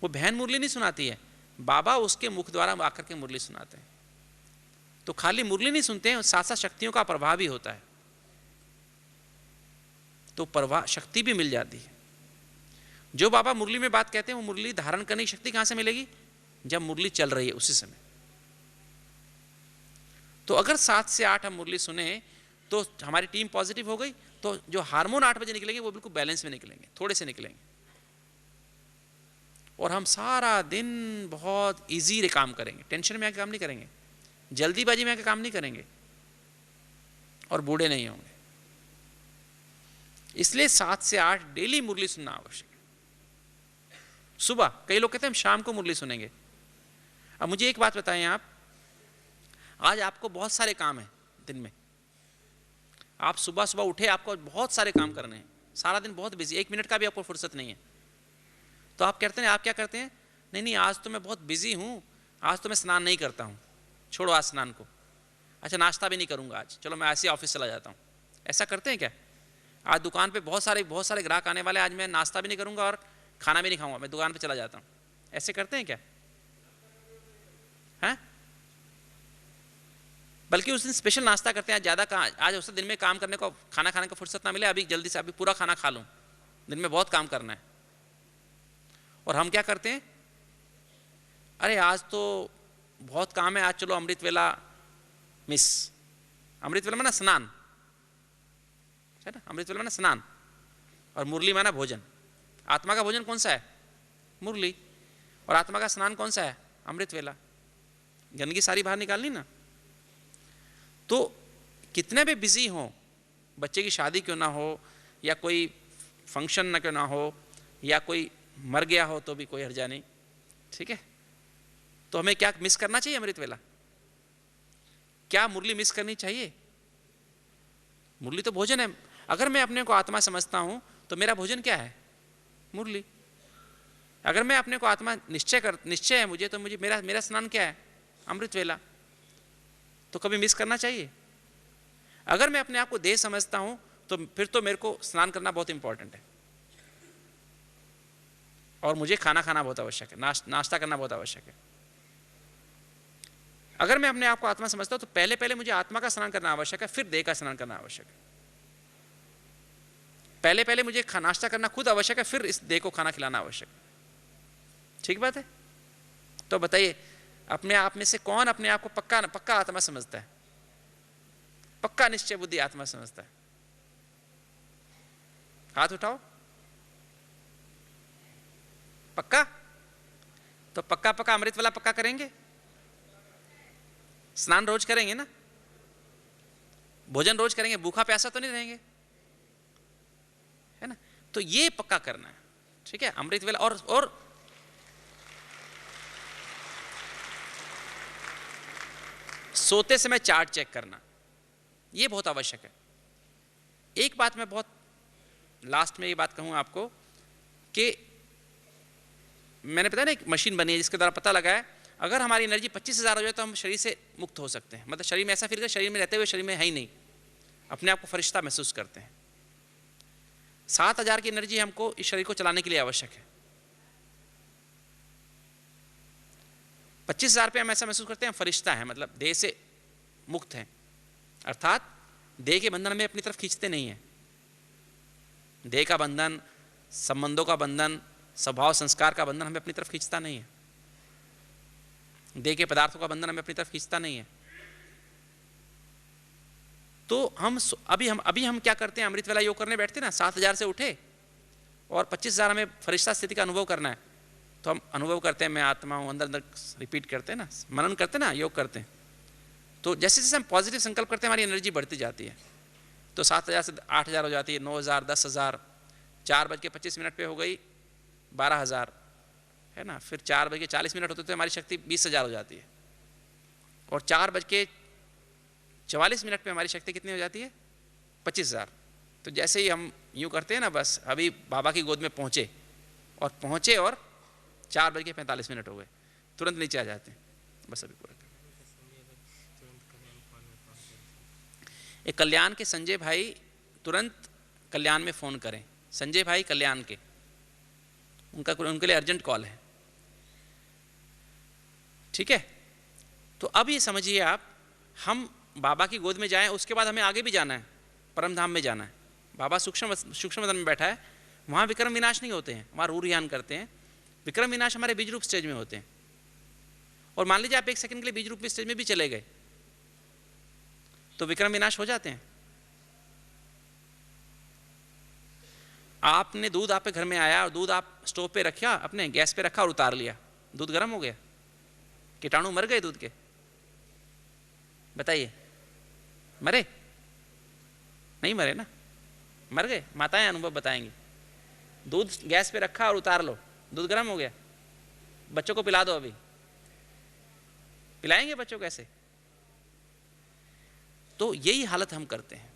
वो बहन मुरली नहीं सुनाती है, बाबा उसके मुख द्वारा आकर के मुरली सुनाते हैं। तो खाली मुरली नहीं सुनते हैं, साथ साथ शक्तियों का प्रभाव भी होता है, तो प्रभाव शक्ति भी मिल जाती है। जो बाबा मुरली में बात कहते हैं, वो मुरली धारण करने की शक्ति कहाँ से मिलेगी? जब मुरली चल रही है उसी समय। तो अगर 7 से 8 हम मुरली सुने तो हमारी टीम पॉजिटिव हो गई, तो जो हार्मोन 8 बजे निकलेंगे वो बिल्कुल बैलेंस में निकलेंगे, थोड़े से निकलेंगे, और हम सारा दिन बहुत इजी काम करेंगे, टेंशन में आके काम नहीं करेंगे, जल्दीबाजी में आके काम नहीं करेंगे, और बूढ़े नहीं होंगे। इसलिए 7 से 8 डेली मुरली सुनना आवश्यक है। सुबह, कई लोग कहते हैं हम शाम को मुरली सुनेंगे। अब मुझे एक बात बताएं आप, आज आपको बहुत सारे काम हैं दिन में, आप सुबह सुबह उठे, आपको बहुत सारे काम करने हैं, सारा दिन बहुत बिजी, 1 मिनट का भी आपको फुर्सत नहीं है, तो आप कहते हैं, आप क्या करते हैं, नहीं नहीं आज तो मैं बहुत बिजी हूँ, आज तो मैं स्नान नहीं करता हूँ, छोड़ो आज स्नान को, अच्छा नाश्ता भी नहीं करूँगा आज, चलो मैं ऐसे ऑफिस चला जाता हूँ। ऐसा करते हैं क्या? आज दुकान पे बहुत सारे ग्राहक आने वाले, आज मैं नाश्ता भी नहीं करूँगा और खाना भी नहीं खाऊंगा, मैं दुकान पे चला जाता हूँ। ऐसे करते हैं क्या? हैं? बल्कि उस दिन स्पेशल नाश्ता करते हैं, ज़्यादा आज उस दिन में काम करने को, खाना खाने को फुर्सत ना मिले, अभी जल्दी से अभी पूरा खाना खा लूँ, दिन में बहुत काम करना है। और हम क्या करते हैं, अरे आज तो बहुत काम है, आज चलो अमृत वेला मिस, अमृत वेला माना स्नान है ना, अमृत वेला माना स्नान, और मुरली माना भोजन। आत्मा का भोजन कौन सा है? मुरली। और आत्मा का स्नान कौन सा है? अमृत वेला। गंदगी सारी बाहर निकालनी ना। तो कितने भी बिजी हो, बच्चे की शादी क्यों ना हो, या कोई फंक्शन ना क्यों ना हो, या कोई मर गया हो तो भी कोई हर्जा नहीं, ठीक है, तो हमें क्या मिस करना चाहिए? अमृत वेला। क्या मुरली मिस करनी चाहिए? मुरली तो भोजन है। अगर मैं अपने को आत्मा समझता हूं तो मेरा भोजन क्या है? मुरली। अगर मैं अपने को आत्मा निश्चय है मुझे, तो मुझे मेरा स्नान क्या है? अमृत वेला। तो कभी मिस करना चाहिए? अगर मैं अपने आप को देह समझता हूं तो फिर तो मेरे को स्नान करना बहुत इंपॉर्टेंट है, और मुझे खाना खाना बहुत आवश्यक है, नाश्ता करना बहुत आवश्यक है। अगर मैं अपने आप को आत्मा समझता हूं तो पहले मुझे आत्मा का स्नान करना आवश्यक है, फिर देह का स्नान करना आवश्यक है। पहले मुझे नाश्ता करना खुद आवश्यक है, फिर इस देह को खाना खिलाना आवश्यक है। ठीक बात है? तो बताइए, अपने आप में से कौन अपने आप को पक्का आत्मा समझता है? पक्का निश्चय बुद्धि आत्मा समझता है? हाथ उठाओ। पक्का? तो पक्का अमृत वाला पक्का करेंगे? स्नान रोज करेंगे ना? भोजन रोज करेंगे? भूखा प्यासा तो नहीं रहेंगे, है ना? तो ये पक्का करना है, ठीक है, अमृत वेला। और सोते समय चार्ट चेक करना, ये बहुत आवश्यक है। एक बात मैं बहुत लास्ट में ये बात कहूं आपको कि मैंने पता ना एक मशीन बनी है जिसके द्वारा पता लगा है, अगर हमारी एनर्जी 25,000 हो जाए तो हम शरीर से मुक्त हो सकते हैं। मतलब शरीर में ऐसा फील कर, शरीर में रहते हुए शरीर में है ही नहीं, अपने आप को फरिश्ता महसूस करते हैं। 7,000 की एनर्जी हमको इस शरीर को चलाने के लिए आवश्यक है। 25,000 पे हम ऐसा महसूस करते हैं हम फरिश्ता हैं, मतलब देह से मुक्त हैं, अर्थात देह के बंधन में अपनी तरफ खींचते नहीं हैं। देह का बंधन, संबंधों का बंधन, स्वभाव संस्कार का बंधन हमें अपनी तरफ खींचता नहीं है। देह के पदार्थों का बंधन हमें अपनी तरफ खींचता नहीं है। तो अभी हम क्या करते हैं, अमृत वेला योग करने बैठते हैं ना, 7,000 से उठे और 25,000 हमें फरिश्ता स्थिति का अनुभव करना है, तो हम अनुभव करते हैं मैं आत्मा हूँ, अंदर अंदर रिपीट करते हैं ना, मनन करते हैं ना, योग करते हैं। तो जैसे जैसे हम पॉजिटिव संकल्प करते हैं हमारी एनर्जी बढ़ती जाती है। तो 7,000 से 8,000 हो जाती है, 9,000, 10,000, 4:25 पे हो गई 12,000, है ना। फिर 4:40 होते तो हमारी शक्ति 20,000 हो जाती है, और 4:44 पे हमारी शक्ति कितनी हो जाती है? 25,000। तो जैसे ही हम यूँ करते हैं ना, बस अभी बाबा की गोद में पहुँचे और 4:45 हो गए, तुरंत नीचे आ जाते हैं। बस अभी पूरा एक कल्याण के संजय भाई तुरंत कल्याण में फ़ोन करें, संजय भाई कल्याण के, उनके लिए अर्जेंट कॉल है, ठीक है। तो अब ये समझिए आप, हम बाबा की गोद में जाएं, उसके बाद हमें आगे भी जाना है, परम धाम में जाना है। बाबा सूक्ष्म वदन में बैठा है, वहाँ विक्रम विनाश नहीं होते हैं, वहाँ रूरयान करते हैं। विक्रम विनाश हमारे बीज रूप स्टेज में होते हैं। और मान लीजिए आप 1 सेकंड के लिए बीज रूप स्टेज में भी चले गए तो विक्रम विनाश हो जाते हैं। आपने दूध आपके घर में आया और दूध आप स्टोव पे रखा, अपने गैस पे रखा और उतार लिया, दूध गर्म हो गया, कीटाणु मर गए दूध के? बताइए, मरे? नहीं मरे ना। मर गए? माताएं अनुभव बताएंगी। दूध गैस पे रखा और उतार लो, दूध गर्म हो गया, बच्चों को पिला दो, अभी पिलाएंगे बच्चों को ऐसे? तो यही हालत हम करते हैं,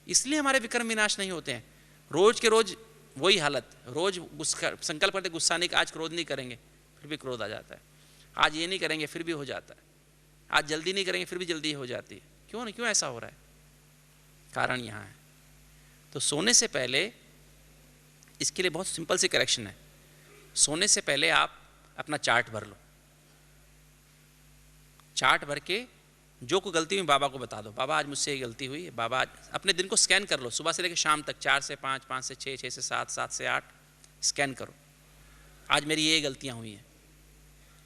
इसलिए हमारे विक्रम विनाश नहीं होते हैं। रोज के रोज वही हालत, रोज संकल्प करते गुस्सा नहीं, आज क्रोध नहीं करेंगे, फिर भी क्रोध आ जाता है। आज ये नहीं करेंगे, फिर भी हो जाता है। आज जल्दी नहीं करेंगे, फिर भी जल्दी हो जाती है। क्यों नहीं, क्यों ऐसा हो रहा है? कारण यहाँ है। तो सोने से पहले इसके लिए बहुत सिंपल सी करेक्शन है। सोने से पहले आप अपना चार्ट भर लो। चार्ट भर के जो कोई गलती हुई बाबा को बता दो, बाबा आज मुझसे ये गलती हुई, बाबा आज अपने दिन को स्कैन कर लो, सुबह से लेकर शाम तक, 4 से 5, 5 से 6, 6 से 7, 7 से 8 स्कैन करो, आज मेरी ये गलतियाँ हुई हैं।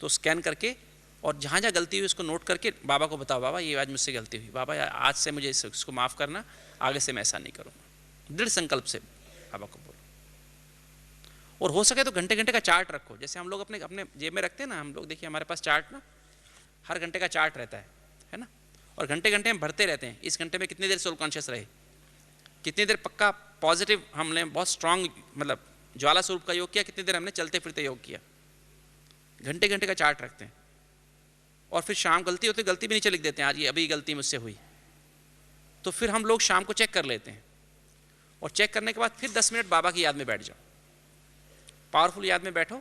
तो स्कैन करके और जहाँ जहाँ गलती हुई उसको नोट करके बाबा को बताओ, बाबा ये आज मुझसे गलती हुई, बाबा आज से मुझे इसको माफ़ करना, आगे से मैं ऐसा नहीं करूँगा। दृढ़ संकल्प से बाबा को बोलो। और हो सके तो घंटे घंटे का चार्ट रखो, जैसे हम लोग अपने अपने जेब में रखते हैं ना, हम लोग देखिए हमारे पास चार्ट ना, हर घंटे का चार्ट रहता है ना, और घंटे घंटे हम भरते रहते हैं, इस घंटे में कितनी देर सोल कॉन्शियस रहे, कितनी देर पक्का पॉजिटिव हमने बहुत स्ट्रांग मतलब ज्वाला स्वरूप का योग किया, कितनी देर हमने चलते फिरते योग किया। घंटे घंटे का चार्ट रखते हैं। और फिर शाम गलती होती, गलती भी नीचे लिख देते हैं, आज ये अभी गलती मुझसे हुई। तो फिर हम लोग शाम को चेक कर लेते हैं, और चेक करने के बाद फिर 10 मिनट बाबा की याद में बैठ जाओ, पावरफुल याद में बैठो।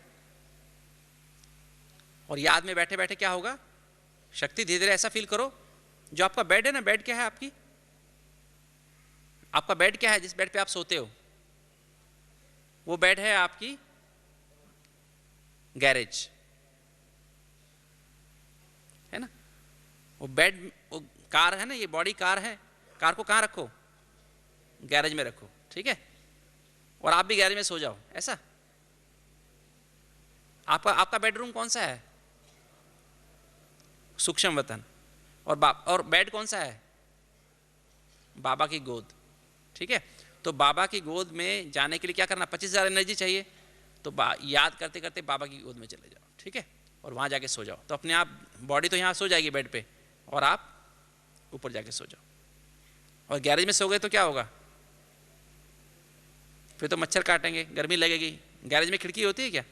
और याद में बैठे बैठे क्या होगा, शक्ति धीरे धीरे ऐसा फील करो, जो आपका बेड है ना, बेड क्या है आपकी, आपका बेड क्या है, जिस बेड पे आप सोते हो, वो बेड है आपकी गैरेज, है ना। वो बेड, वो कार है ना, ये बॉडी कार है, कार को कहाँ रखो, गैरेज में रखो, ठीक है। और आप भी गैरेज में सो जाओ, ऐसा। आपका बेडरूम कौन सा है, सूक्ष्म वतन। और बेड कौन सा है, बाबा की गोद, ठीक है। तो बाबा की गोद में जाने के लिए क्या करना, 25,000 एनर्जी चाहिए, तो याद करते करते बाबा की गोद में चले जाओ, ठीक है, और वहाँ जाके सो जाओ। तो अपने आप बॉडी तो यहाँ सो जाएगी बेड पे, और आप ऊपर जाके सो जाओ। और गैरेज में सो गए तो क्या होगा, फिर तो मच्छर काटेंगे, गर्मी लगेगी। गैरेज में खिड़की होती है क्या,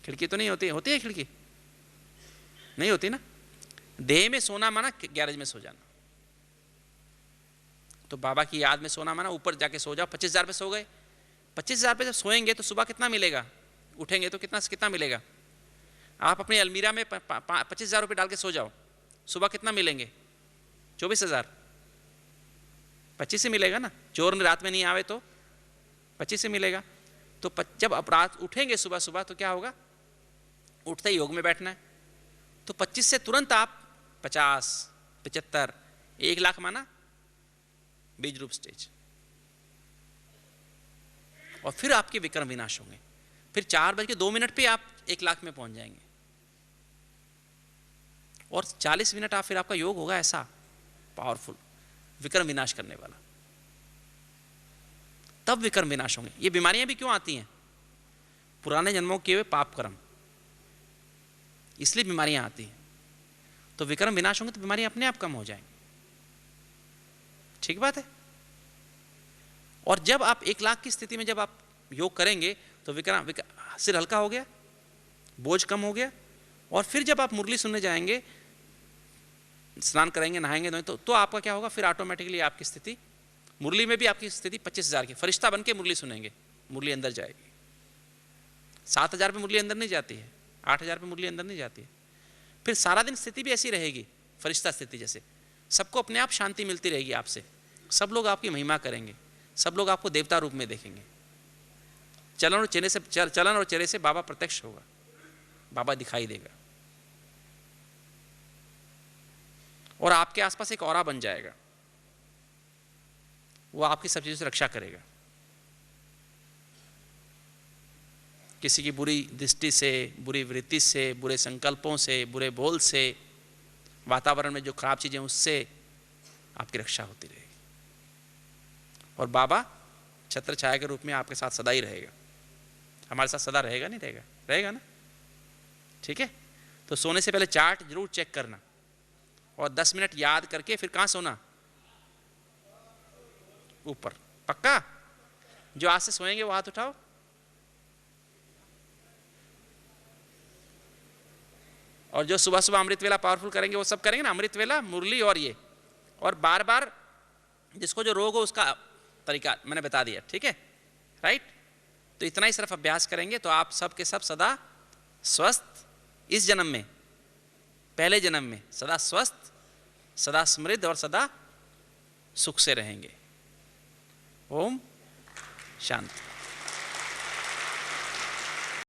खिड़की तो नहीं होती, होती है खिड़की, नहीं होती ना। देह में सोना माना गैरेज में सो जाना। तो बाबा की याद में सोना माना ऊपर जाके सो जाओ। 25,000 पे सो गए, 25,000 पे जब सोएंगे तो सुबह कितना मिलेगा, उठेंगे तो कितना मिलेगा। आप अपनी अलमीरा में 25,000 रुपये डाल के सो जाओ, सुबह कितना मिलेंगे, 24,000। 25 से मिलेगा ना, चोर रात में नहीं आवे तो 25 से मिलेगा। तो जब आप रात उठेंगे सुबह सुबह तो क्या होगा, उठते ही योग में बैठना है। तो 25 से तुरंत आप 50, 75, 1 लाख माना बीज रूप स्टेज, और फिर आपके विक्रम विनाश होंगे। फिर 4:02 पे आप 1 लाख में पहुंच जाएंगे, और 40 मिनट आप फिर आपका योग होगा ऐसा पावरफुल, विक्रम विनाश करने वाला। तब विक्रम विनाश होंगे। ये बीमारियां भी क्यों आती हैं, पुराने जन्मों के हुए पाप कर्म, इसलिए बीमारियां आती हैं। तो विक्रम विनाश होंगे तो बीमारियां अपने आप कम हो जाएंगी, ठीक बात है। और जब आप 1 लाख की स्थिति में जब आप योग करेंगे तो विक्रम सिर हल्का हो गया, बोझ कम हो गया। और फिर जब आप मुरली सुनने जाएंगे, स्नान करेंगे, नहाएंगे, तो आपका क्या होगा, फिर ऑटोमेटिकली आपकी स्थिति, मुरली में भी आपकी स्थिति 25,000 की, फरिश्ता बन के मुरली सुनेंगे, मुरली अंदर जाएगी। 7,000 पे मुरली अंदर नहीं जाती है, 8,000 पे मुरली अंदर नहीं जाती है। फिर सारा दिन स्थिति भी ऐसी रहेगी, फरिश्ता स्थिति जैसे, सबको अपने आप शांति मिलती रहेगी आपसे, सब लोग आपकी महिमा करेंगे, सब लोग आपको देवता रूप में देखेंगे। चलन और चेहरे से बाबा प्रत्यक्ष होगा, बाबा दिखाई देगा, और आपके आसपास एक ऑरा बन जाएगा, वो आपकी सब चीजों से रक्षा करेगा। किसी की बुरी दृष्टि से, बुरी वृत्ति से, बुरे संकल्पों से, बुरे बोल से, वातावरण में जो खराब चीजें, उससे आपकी रक्षा होती रहेगी। और बाबा छत्र छाया के रूप में आपके साथ सदा ही रहेगा। हमारे साथ सदा रहेगा, नहीं रहेगा, रहेगा ना, ठीक है। तो सोने से पहले चार्ट जरूर चेक करना, और 10 मिनट याद करके फिर कहाँ सोना, ऊपर, पक्का? जो आज से सोएंगे वो हाथ उठाओ। और जो सुबह सुबह अमृत वेला पावरफुल करेंगे वो सब करेंगे ना, अमृत वेला, मुरली और ये, और बार बार जिसको जो रोग हो उसका तरीका मैंने बता दिया, ठीक है, राइट? तो इतना ही सिर्फ अभ्यास करेंगे तो आप सब के सब सदा स्वस्थ, इस जन्म में, पहले जन्म में सदा स्वस्थ, सदा समृद्ध और सदा सुख से रहेंगे। ओम शांति।